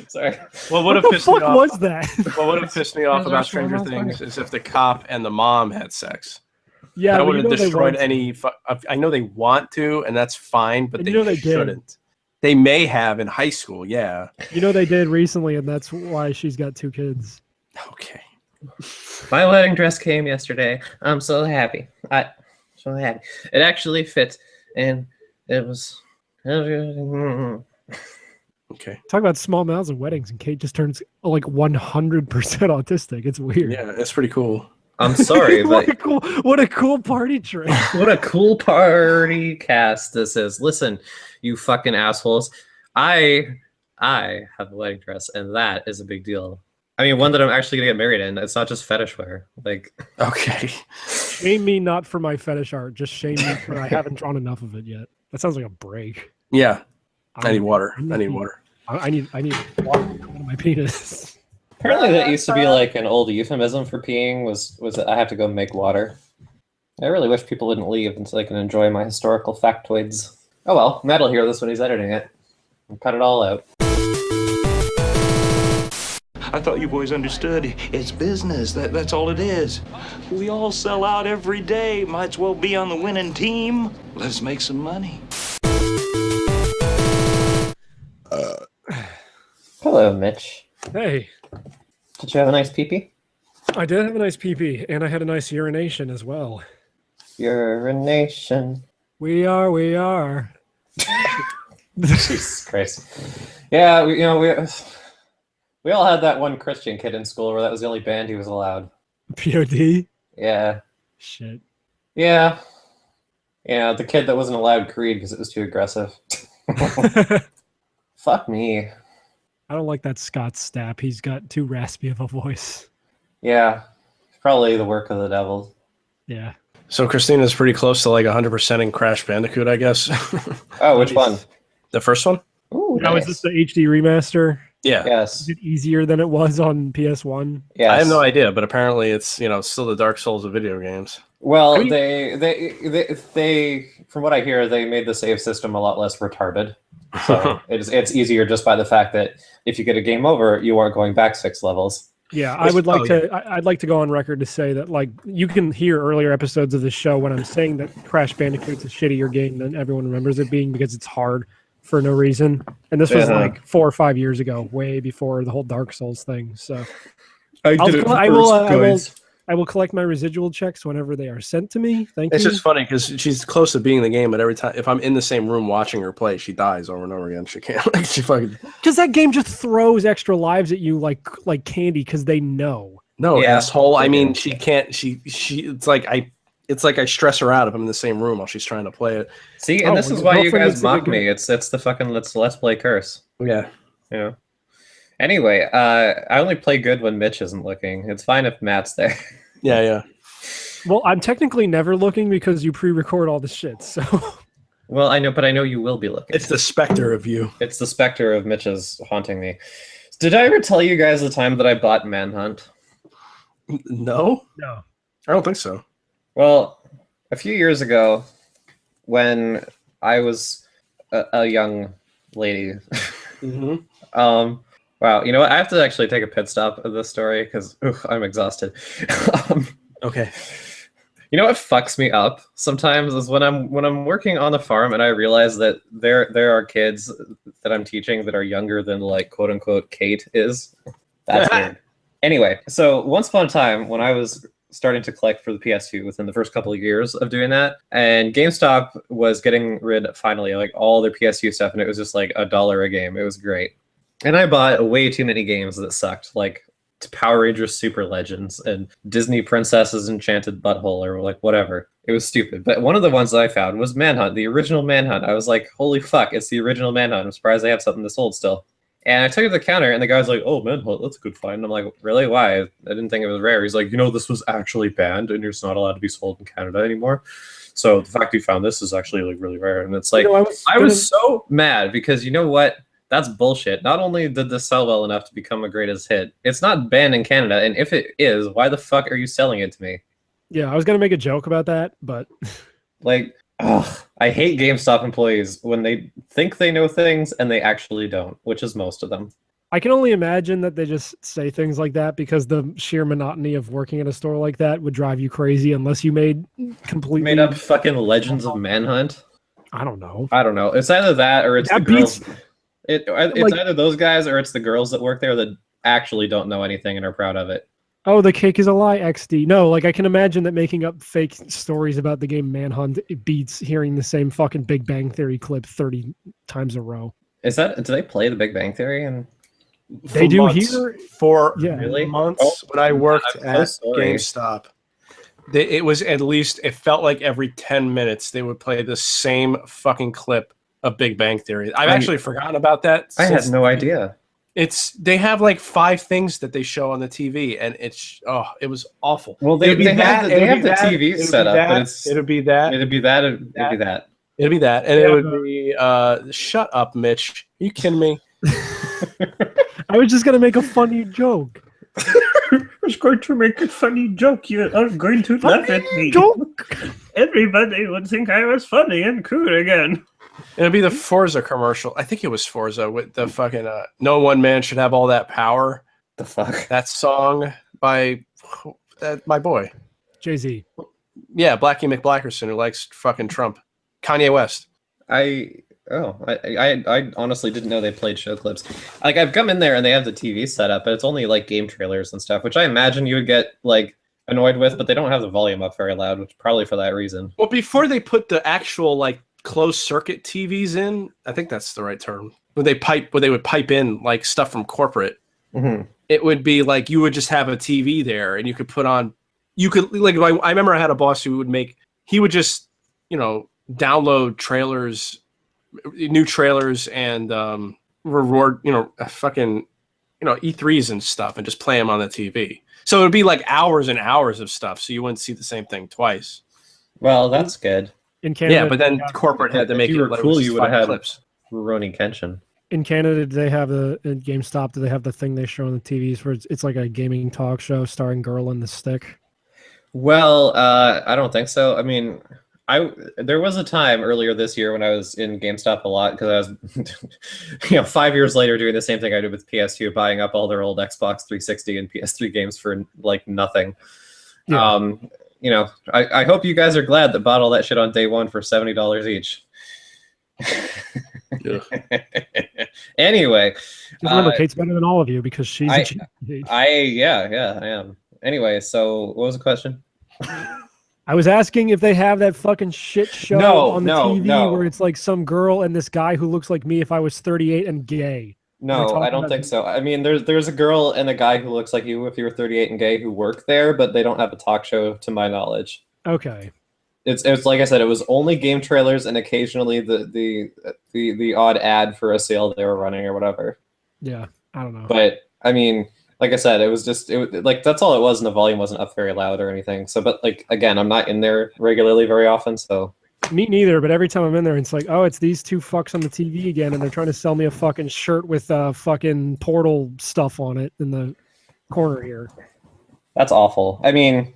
Sorry. What would have pissed me off? What was that? What would have pissed me off about Stranger Things is if the cop and the mom had sex. Yeah, that would have destroyed any. I know they want to, and that's fine, but they shouldn't. They may have in high school, yeah. You know they did recently, and that's why she's got 2 kids. Okay. My wedding dress came yesterday. I'm so happy. So happy. It actually fit, and it was. Okay. Talk about small mouths and weddings, and Kate just turns like 100% autistic. It's weird. Yeah, it's pretty cool. I'm sorry, but what a cool party trick. What a cool party cast this is. Listen, you fucking assholes. I have a wedding dress, and that is a big deal. I mean, one that I'm actually gonna get married in. It's not just fetish wear. Like, okay. Shame me not for my fetish art. Just shame me for I haven't drawn enough of it yet. That sounds like a break. Yeah, I need water. I need water. I need water in my penis. Apparently, that used to be like an old euphemism for peeing. Was that I have to go make water? I really wish people wouldn't leave until I can enjoy my historical factoids. Oh well, Matt will hear this when he's editing it. And cut it all out. I thought you boys understood. It's business. That's all it is. We all sell out every day. Might as well be on the winning team. Let's make some money. Hello, Mitch. Hey. Did you have a nice pee-pee? I did have a nice pee-pee, and I had a nice urination as well. Urination. We are. Jesus Christ. Yeah, we all had that one Christian kid in school where that was the only band he was allowed. POD? Yeah. Shit. Yeah. Yeah, the kid that wasn't allowed Creed because it was too aggressive. Fuck me. I don't like that Scott Stapp. He's got too raspy of a voice. Yeah. It's probably the work of the devil. Yeah. So Christina's pretty close to like 100% in Crash Bandicoot, I guess. Oh, which one? The first one? Ooh, now, nice. is this the HD remaster? Yeah. Yes. Is it easier than it was on PS1? Yes. I have no idea, but apparently it's still the Dark Souls of video games. Well, I mean- they from what I hear, they made the save system a lot less retarded. So it's easier just by the fact that if you get a game over, you aren't going back 6 levels. Yeah, I would like to. I'd like to go on record to say that, like, you can hear earlier episodes of the show when I'm saying that Crash Bandicoot's a shittier game than everyone remembers it being because it's hard for no reason. And this was like 4 or 5 years ago, way before the whole Dark Souls thing. So I will collect my residual checks whenever they are sent to me. Thank you. It's just funny because she's close to being the game, but every time if I'm in the same room watching her play, she dies over and over again. She can't she fucking because that game just throws extra lives at you like candy because they know. No, asshole. I mean, she can't. She. It's like I stress her out if I'm in the same room while she's trying to play it. See, and this is why you guys mock me. It's the fucking let's play curse. Yeah. Yeah. Anyway, I only play good when Mitch isn't looking. It's fine if Matt's there. Yeah. Well, I'm technically never looking because you pre-record all the shit. So. Well, I know, but I know you will be looking. It's the specter of you. It's the specter of Mitch's haunting me. Did I ever tell you guys the time that I bought Manhunt? No. No. I don't think so. Well, a few years ago, when I was a young lady, wow, you know what? I have to actually take a pit stop of this story because I'm exhausted. Okay. You know what fucks me up sometimes is when I'm working on the farm and I realize that there are kids that I'm teaching that are younger than like quote unquote Kate is. That's weird. Anyway, so once upon a time when I was starting to collect for the PS2 within the first couple of years of doing that, and GameStop was getting rid finally like all their PS2 stuff, and it was just like $1 a game. It was great. And I bought way too many games that sucked, like Power Rangers Super Legends and Disney Princess's Enchanted Butthole or like whatever. It was stupid. But one of the ones that I found was Manhunt, the original Manhunt. I was like, holy fuck, it's the original Manhunt. I'm surprised they have something this old still. And I took it to the counter and the guy's like, oh, Manhunt, that's a good find. And I'm like, really? Why? I didn't think it was rare. He's like, this was actually banned and it's not allowed to be sold in Canada anymore. So the fact you found this is actually like really rare. And it's like, I was so mad because you know what? That's bullshit. Not only did this sell well enough to become a greatest hit, it's not banned in Canada. And if it is, why the fuck are you selling it to me? Yeah, I was going to make a joke about that, but... like, I hate GameStop employees when they think they know things and they actually don't, which is most of them. I can only imagine that they just say things like that because the sheer monotony of working at a store like that would drive you crazy unless you made up fucking Legends of Manhunt. I don't know. It's either that or it's that the girls. It's either those guys or it's the girls that work there that actually don't know anything and are proud of it. Oh, the cake is a lie, XD. No, like I can imagine that making up fake stories about the game Manhunt beats hearing the same fucking Big Bang Theory clip 30 times a row. Do they play the Big Bang Theory? And they do here for really? months when I worked at GameStop. It felt like every 10 minutes they would play the same fucking clip of Big Bang Theory. I've actually forgotten about that. I had no idea. They have like 5 things that they show on the TV, and it was awful. Well, they have the TV set up, but it'll be that, and it would be shut up, Mitch. Are you kidding me? I was just gonna make a funny joke. I was going to make a funny joke. You are going to laugh at me. Joke. Everybody would think I was funny and cool again. It'll be the Forza commercial. I think it was Forza with the fucking "No one man should have all that power." The fuck? That song by my boy Jay-Z. Yeah, Blackie McBlackerson, who likes fucking Trump. Kanye West. I honestly didn't know they played show clips. Like I've come in there and they have the TV set up, but it's only like game trailers and stuff, which I imagine you would get like annoyed with, but they don't have the volume up very loud, which probably for that reason. Well, before they put the actual like closed circuit TVs in, I think that's the right term. Where they would pipe in like stuff from corporate. Mm-hmm. It would be like you would just have a TV there, and you could put on. You could like I remember I had a boss who would just download trailers, new trailers, and reward fucking E3s and stuff, and just play them on the TV. So it would be like hours and hours of stuff, so you wouldn't see the same thing twice. Well, that's good. In Canada, yeah, but then corporate had to make it like cool. You would have had clips. Rurouni Kenshin. In Canada, do they have in GameStop? Do they have the thing they show on the TVs where it's like a gaming talk show starring Girl in the Stick? Well, I don't think so. I mean, there was a time earlier this year when I was in GameStop a lot because I was, 5 years later doing the same thing I did with PS2, buying up all their old Xbox 360 and PS3 games for like nothing. Yeah. I hope you guys are glad that bought all that shit on day one for $70 each. Anyway, just remember, Kate's better than all of you because she's a cheat. I am. Anyway, so what was the question? I was asking if they have that fucking shit show on the TV where it's like some girl and this guy who looks like me if I was 38 and gay. No, I don't think so. I mean, there's a girl and a guy who looks like you if you were 38 and gay who work there, but they don't have a talk show to my knowledge. Okay. It's like I said, it was only game trailers and occasionally the odd ad for a sale they were running or whatever. Yeah, I don't know. But I mean, like I said, it was like that's all it was, and the volume wasn't up very loud or anything. So, but like again, I'm not in there regularly very often, so. Me neither, but every time I'm in there, it's like, oh, it's these two fucks on the TV again, and they're trying to sell me a fucking shirt with fucking Portal stuff on it in the corner here. That's awful. I mean,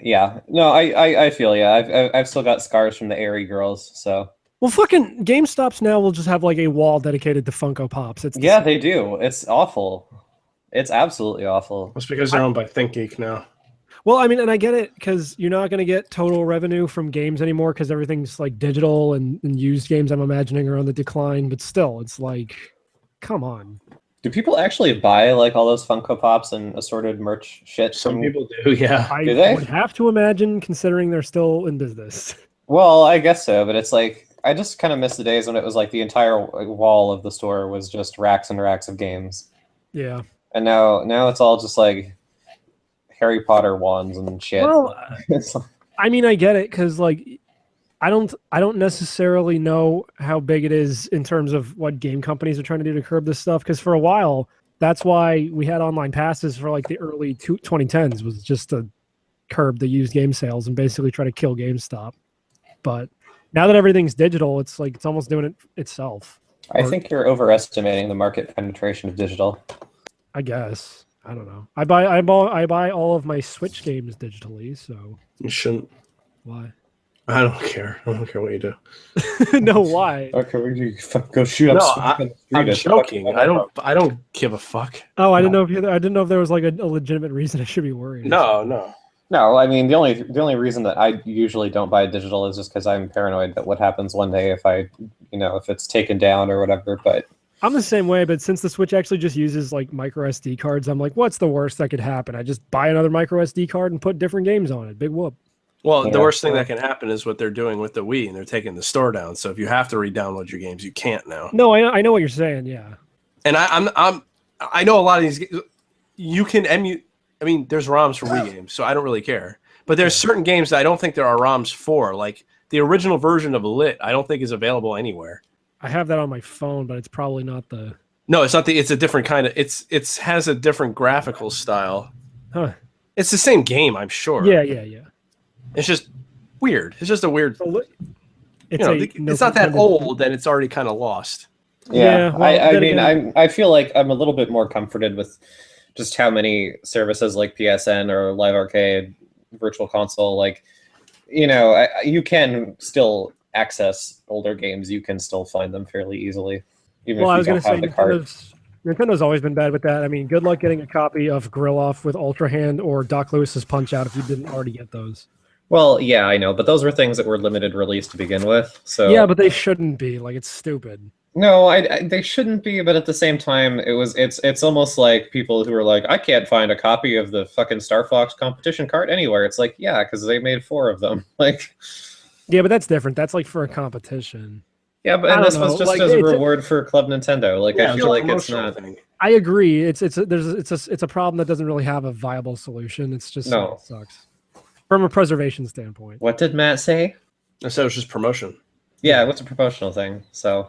yeah, no, I feel I've still got scars from the Airy girls, so. Well, fucking GameStops now will just have like a wall dedicated to Funko Pops. They do. It's awful. It's absolutely awful. It's because they're owned by ThinkGeek now. Well, I mean, and I get it because you're not going to get total revenue from games anymore because everything's like digital and used games, I'm imagining, are on the decline. But still, it's like, come on. Do people actually buy like all those Funko Pops and assorted merch shit? Some people do, yeah. Do they? I would have to imagine, considering they're still in business. Well, I guess so, but it's like, I just kind of miss the days when it was like the entire wall of the store was just racks and racks of games. Yeah. And now it's all just like Harry Potter wands and shit. Well, I mean, I get it because like I don't necessarily know how big it is in terms of what game companies are trying to do to curb this stuff. Because for a while, that's why we had online passes for like the early 2010s was just to curb the used game sales and basically try to kill GameStop. But now that everything's digital, it's like it's almost doing it itself. I think you're overestimating the market penetration of digital. I guess. I don't know. I buy all of my Switch games digitally, so you shouldn't. Why? I don't care. I don't care what you do. No, why? Okay, go shoot up. No, I'm joking. I don't give a fuck. Oh, I didn't know if there was like a legitimate reason I should be worried. No, I mean the only reason that I usually don't buy digital is just because I'm paranoid that what happens one day if if it's taken down or whatever. But I'm the same way, but since the Switch actually just uses like micro SD cards, I'm like, what's the worst that could happen? I just buy another micro SD card and put different games on it. Big whoop. Well, the worst thing that can happen is what they're doing with the Wii, and they're taking the store down. So if you have to re-download your games, you can't now. No, I know what you're saying. Yeah, and I know a lot of these games you can emulate. I mean, there's ROMs for Wii games, so I don't really care. But there's certain games that I don't think there are ROMs for. Like the original version of Lit, I don't think is available anywhere. I have that on my phone, but it's probably not the. No, it's not the. It's a different kind of. It has a different graphical style. Huh. It's the same game, I'm sure. Yeah. It's just weird. It's just a weird. It's not that old, and it's already kind of lost. Yeah, well, I feel like I'm a little bit more comforted with just how many services like PSN or Live Arcade, Virtual Console, like you can still access older games. You can still find them fairly easily, even if you don't have the card. Nintendo's always been bad with that. I mean, good luck getting a copy of Grill Off with Ultra Hand or Doc Lewis's Punch Out if you didn't already get those. Well, yeah, I know, but those were things that were limited release to begin with. So yeah, but they shouldn't be. Like, it's stupid. No, they shouldn't be. But at the same time, it's almost like people who are like, I can't find a copy of the fucking Star Fox competition card anywhere. It's like, yeah, because they made 4 of them. Like, yeah, but that's different. That's like for a competition. Yeah, but this was just like, as a reward for Club Nintendo. Like, yeah, I feel like it's not. I agree. It's a problem that doesn't really have a viable solution. It's just it sucks from a preservation standpoint. What did Matt say? I said it was just promotion. Yeah, what's a promotional thing? So,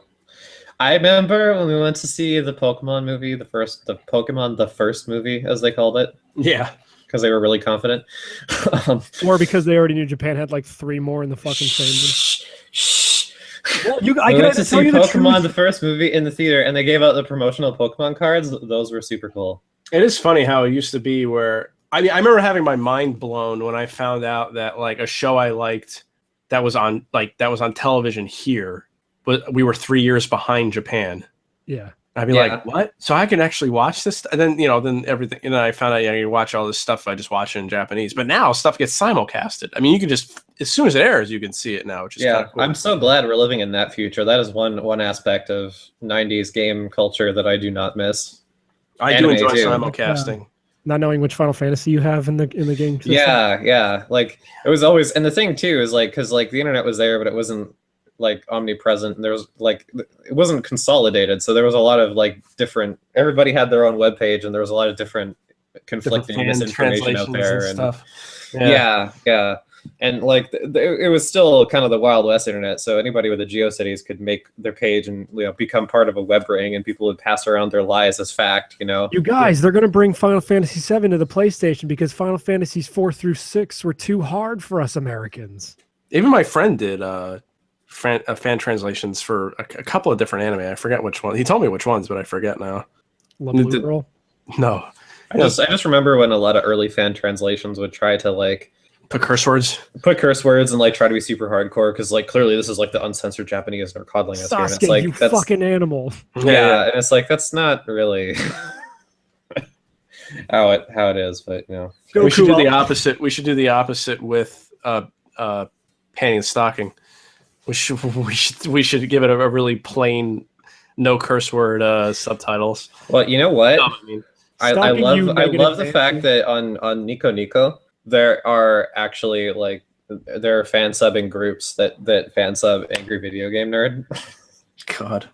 I remember when we went to see the Pokemon movie, the first movie, as they called it. Yeah. Because they were really confident. Or because they already knew Japan had like 3 more in the fucking chamber. Well, I went to see Pokemon, the first movie, in the theater, and they gave out the promotional Pokemon cards. Those were super cool. It is funny how it used to be where I remember having my mind blown when I found out that like a show I liked that was on television here, but we were 3 years behind Japan. Yeah. I'd be like, what? So I can actually watch this? And then, then everything, I found out, you watch all this stuff. I just watch it in Japanese. But now stuff gets simulcasted. I mean, you can just, as soon as it airs, you can see it now, which is kind of cool. I'm so glad we're living in that future. That is one aspect of 90s game culture that I do not miss. I do enjoy simulcasting. Not knowing which Final Fantasy you have in the game system. Yeah. Like, it was always, and the thing too is like, because like the internet was there, but it wasn't like omnipresent, and there was like, it wasn't consolidated, so there was a lot of like different, everybody had their own webpage, and there was a lot of different conflicting misinformation out there, and stuff. Yeah. And like it was still kind of the Wild West internet, so anybody with a GeoCities could make their page and become part of a web ring, and people would pass around their lies as fact. You guys, they're going to bring Final Fantasy VII to the PlayStation because Final Fantasies 4 through 6 were too hard for us Americans. Even my friend did fan translations for a couple of different anime. I forget which one. He told me which ones, but I forget now. Blue Girl? No. I just remember when a lot of early fan translations would try to like put curse words and like try to be super hardcore, because like clearly this is like the uncensored Japanese or coddling us here. And it's like, you fucking animal. Yeah, and it's like that's not really how it is, but we should do the opposite. We should do the opposite with panty and stocking. We should give it a really plain, no curse word subtitles. Well, you know what? I love the fact that on Nico Nico there are actually like there are fan subbing groups that fan sub Angry Video Game Nerd. God.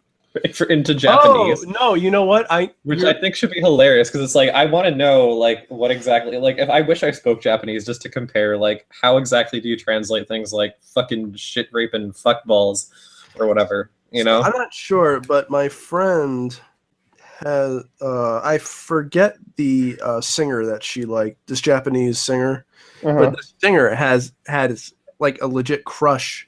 Into Japanese. Oh no! You know what? Which I think should be hilarious, because it's like I want to know like what exactly, like if I wish I spoke Japanese just to compare like how exactly do you translate things like fucking shit raping fuckballs or whatever. I'm not sure, but my friend has I forget the singer that she liked, this Japanese singer, but the singer has had like a legit crush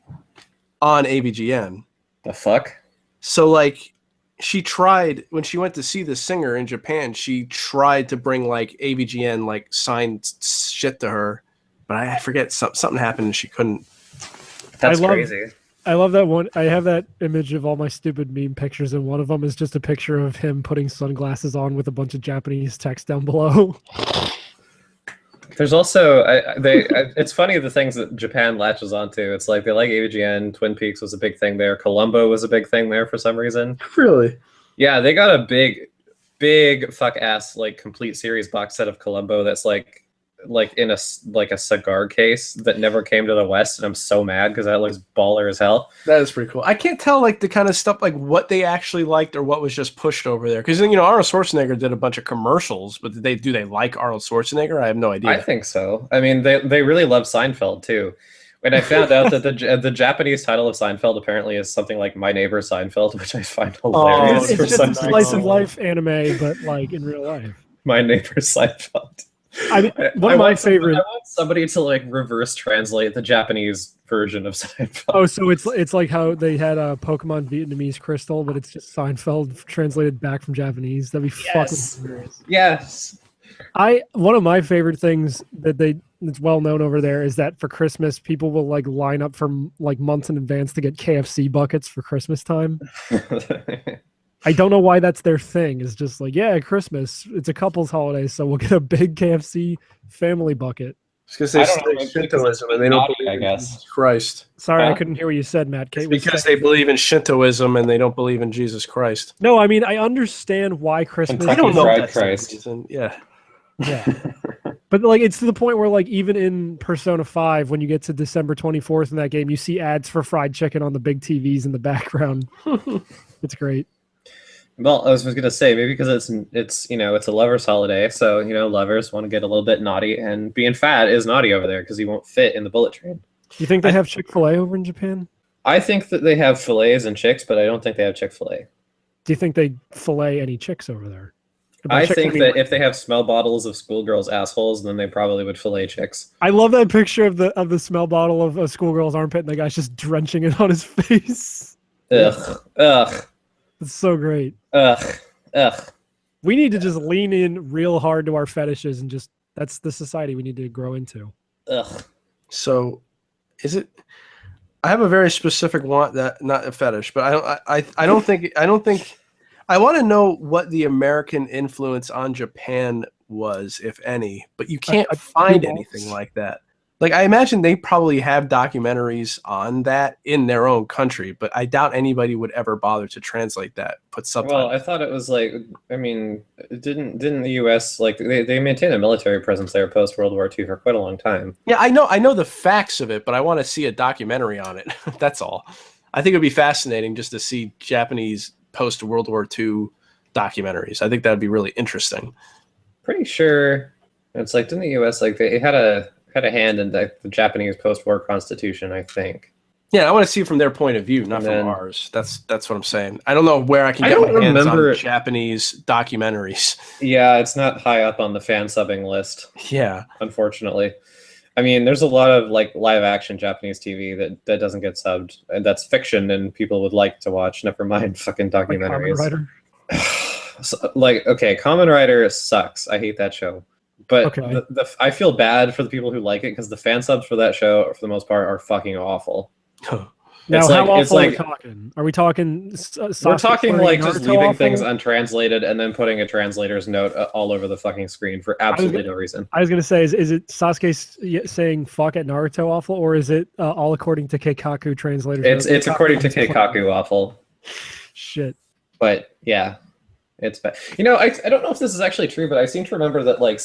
on AVGN. The fuck. So, like, she tried, when she went to see the singer in Japan, she tried to bring, like, AVGN, like, signed shit to her. But I forget, something happened and she couldn't. That's crazy. I love that one. I have that image of all my stupid meme pictures, and one of them is just a picture of him putting sunglasses on with a bunch of Japanese text down below. There's also it's funny the things that Japan latches onto. It's like they like AVGN. Twin Peaks was a big thing there. Columbo was a big thing there for some reason. Really? Yeah, they got a big fuck ass like complete series box set of Columbo that's like in a cigar case that never came to the West, and I'm so mad because that looks baller as hell. That is pretty cool. I can't tell like the kind of stuff like what they actually liked or what was just pushed over there, because Arnold Schwarzenegger did a bunch of commercials, but do they like Arnold Schwarzenegger? I have no idea. I think so. I mean, they really love Seinfeld too. And I found out that the Japanese title of Seinfeld apparently is something like My Neighbor Seinfeld, which I find hilarious. It's just a slice of life anime, but like in real life. My Neighbor Seinfeld. One of my favorite. I want somebody to like reverse translate the Japanese version of Seinfeld. Oh, so it's like how they had a Pokemon Vietnamese Crystal, but it's just Seinfeld translated back from Japanese. That'd be fucking hilarious. Yes. One of my favorite things that's well known over there is that for Christmas people will like line up for like months in advance to get KFC buckets for Christmas time. I don't know why that's their thing. It's just like, yeah, Christmas. It's a couple's holiday, so we'll get a big KFC family bucket. Because they study Shintoism and they don't believe in Jesus Christ. Sorry, I couldn't hear what you said, Matt. Kate, because they believe in Shintoism and they don't believe in Jesus Christ. No, I mean, I understand why Christmas. I don't know if Christ. Yeah. But like, it's to the point where like even in Persona 5, when you get to December 24th in that game, you see ads for fried chicken on the big TVs in the background. It's great. Well, I was going to say, maybe because it's a lover's holiday, so lovers want to get a little bit naughty, and being fat is naughty over there because he won't fit in the bullet train. You think they have Chick-fil-A over in Japan? I think that they have fillets and chicks, but I don't think they have Chick-fil-A. Do you think they fillet any chicks over there? I think that if they have smell bottles of schoolgirls' assholes, then they probably would fillet chicks. I love that picture of the smell bottle of a schoolgirl's armpit, and the guy's just drenching it on his face. Ugh. It's so great. Ugh. We need to just lean in real hard to our fetishes and just that's the society we need to grow into. Ugh. So, is it? I have a very specific want that not a fetish, but I don't think I want to know what the American influence on Japan was, if any. But you can't find anything like that. Like, I imagine they probably have documentaries on that in their own country, but I doubt anybody would ever bother to translate that, put subtitles. Well, I thought it was like, I mean, didn't the U.S. like they maintained a military presence there post World War II for quite a long time? Yeah, I know the facts of it, but I want to see a documentary on it. That's all. I think it'd be fascinating just to see Japanese post World War II documentaries. I think that'd be really interesting. Pretty sure it's like, didn't the U.S. like they had a hand in the Japanese post-war constitution, I think. Yeah, I want to see it from their point of view, not from ours. That's what I'm saying. I don't know where I can get my hands on Japanese documentaries. Yeah, it's not high up on the fan subbing list. Yeah, unfortunately. I mean, there's a lot of like live action Japanese TV that doesn't get subbed, and that's fiction, and people would like to watch. Never mind fucking documentaries. Like Kamen Rider? So, like, okay, Kamen Rider sucks. I hate that show. But okay. I feel bad for the people who like it because the fan subs for that show, for the most part, are fucking awful. Now, how awful are we talking? Are we talking? We're talking like just leaving awful? things untranslated and then putting a translator's note all over the fucking screen for absolutely no reason. I was gonna say, is it Sasuke saying "fuck" at Naruto awful, or is it all according to Keikaku translators? It's according to Keikaku awful. Shit. But yeah. It's bad. You know, I don't know if this is actually true, but I seem to remember that like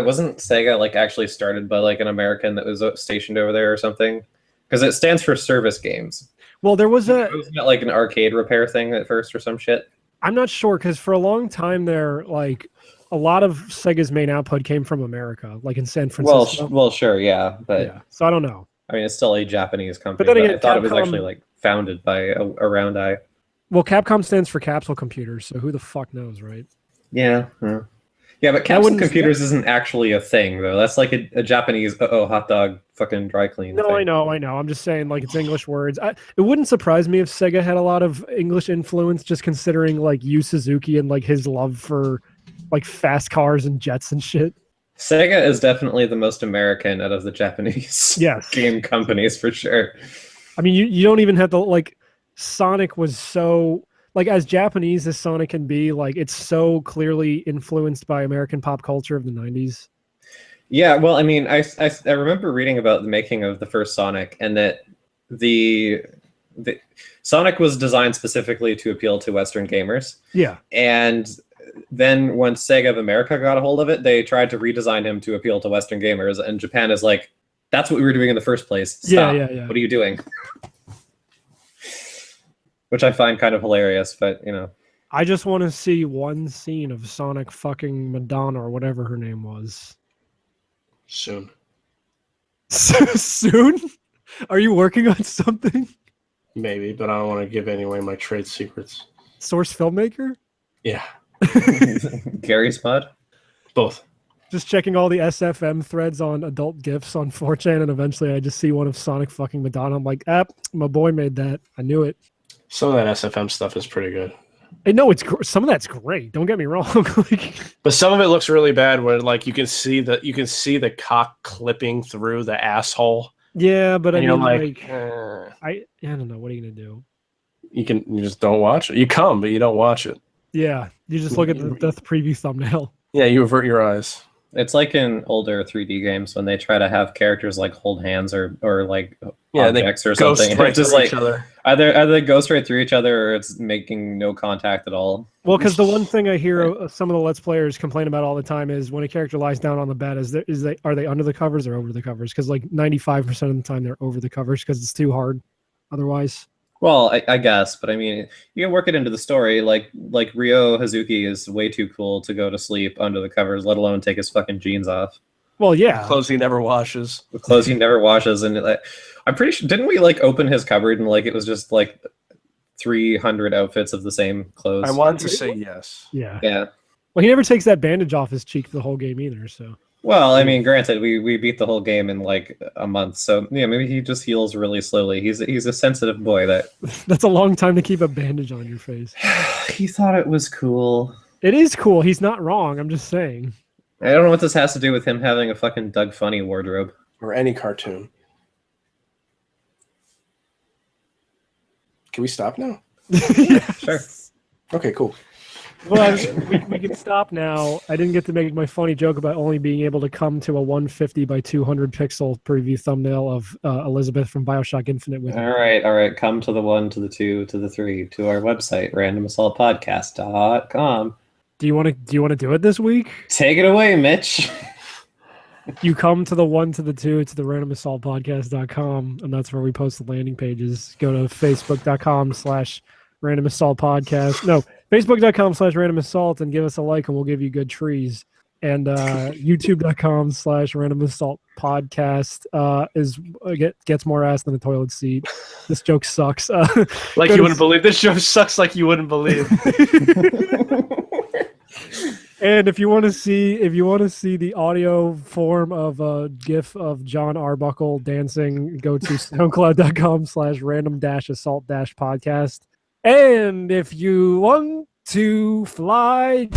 wasn't Sega like actually started by like an American that was stationed over there or something? Because it stands for service games. Well, there was wasn't it like an arcade repair thing at first or some shit? I'm not sure because for a long time there, like a lot of Sega's main output came from America, like in San Francisco. Well, sure, yeah, but yeah. So I don't know. I mean, it's still a Japanese company. But then again, I thought it was actually like founded by a round eye. Well, Capcom stands for Capsule Computers, so who the fuck knows, right? Yeah. Yeah, but Capsule Computers isn't actually a thing, though. That's like a Japanese, hot dog fucking dry clean No, thing. I know. I'm just saying, like, it's English words. It wouldn't surprise me if Sega had a lot of English influence, just considering, like, Yu Suzuki and, like, his love for, like, fast cars and jets and shit. Sega is definitely the most American out of the Japanese game companies, for sure. I mean, you don't even have to, like... Sonic was so like as Japanese as Sonic can be, like it's so clearly influenced by American pop culture of the 90s. Yeah, well, I mean, I remember reading about the making of the first Sonic and that the Sonic was designed specifically to appeal to Western gamers. Yeah. And then once Sega of America got a hold of it, they tried to redesign him to appeal to Western gamers, and Japan is like, that's what we were doing in the first place. Stop. Yeah. What are you doing? Which I find kind of hilarious, but, you know. I just want to see one scene of Sonic fucking Madonna or whatever her name was. Soon. Soon? Are you working on something? Maybe, but I don't want to give away my trade secrets. Source filmmaker? Yeah. Gary Spud? Both. Just checking all the SFM threads on adult GIFs on 4chan, and eventually I just see one of Sonic fucking Madonna. I'm like, my boy made that. I knew it. Some of that SFM stuff is pretty good. I know some of that's great. Don't get me wrong. But some of it looks really bad where like you can see the cock clipping through the asshole. Yeah, but I mean, I don't know. What are you gonna do? You just don't watch it. You come, but you don't watch it. Yeah, you just look at the preview thumbnail. Yeah, you avert your eyes. It's like in older 3D games when they try to have characters like hold hands or like objects or something. Right, it's just like either they go straight through each other or it's making no contact at all. Well, because the one thing I hear some of the Let's Players complain about all the time is when a character lies down on the bed, are they under the covers or over the covers? Because like 95% of the time they're over the covers because it's too hard otherwise. Well, I guess, but I mean, you can work it into the story. Like Ryo Hazuki is way too cool to go to sleep under the covers, let alone take his fucking jeans off. Well, yeah, clothes he never washes. The clothes he never washes, and I'm pretty sure didn't we like open his cupboard and like it was just like 300 outfits of the same clothes? I want to say yes. Yeah. Yeah. Well, he never takes that bandage off his cheek the whole game either. So. Well, I mean, granted, we beat the whole game in like a month, so yeah, maybe he just heals really slowly. He's a sensitive boy. That's a long time to keep a bandage on your face. He thought it was cool. It is cool. He's not wrong. I'm just saying. I don't know what this has to do with him having a fucking Doug Funny wardrobe. Or any cartoon. Can we stop now? Yes. Sure. Okay, cool. Well, we can stop now. I didn't get to make my funny joke about only being able to come to a 150 by 200 pixel preview thumbnail of Elizabeth from Bioshock Infinite with All right. Come to the 1, to the 2, to the 3, to our website, randomassaultpodcast.com. Do you want to do it this week? Take it away, Mitch. You come to the 1, to the 2, to the randomassaultpodcast.com, and that's where we post the landing pages. Go to facebook.com/randomassaultpodcast. No, facebook.com/randomassault and give us a like, and we'll give you good trees. And youtube.com/randomassaultpodcast gets more ass than a toilet seat. This joke sucks. Like you wouldn't believe. This show sucks like you wouldn't believe. And if you want to see the audio form of a GIF of John Arbuckle dancing, go to soundcloud.com/random-assault-podcast. And if you want to fly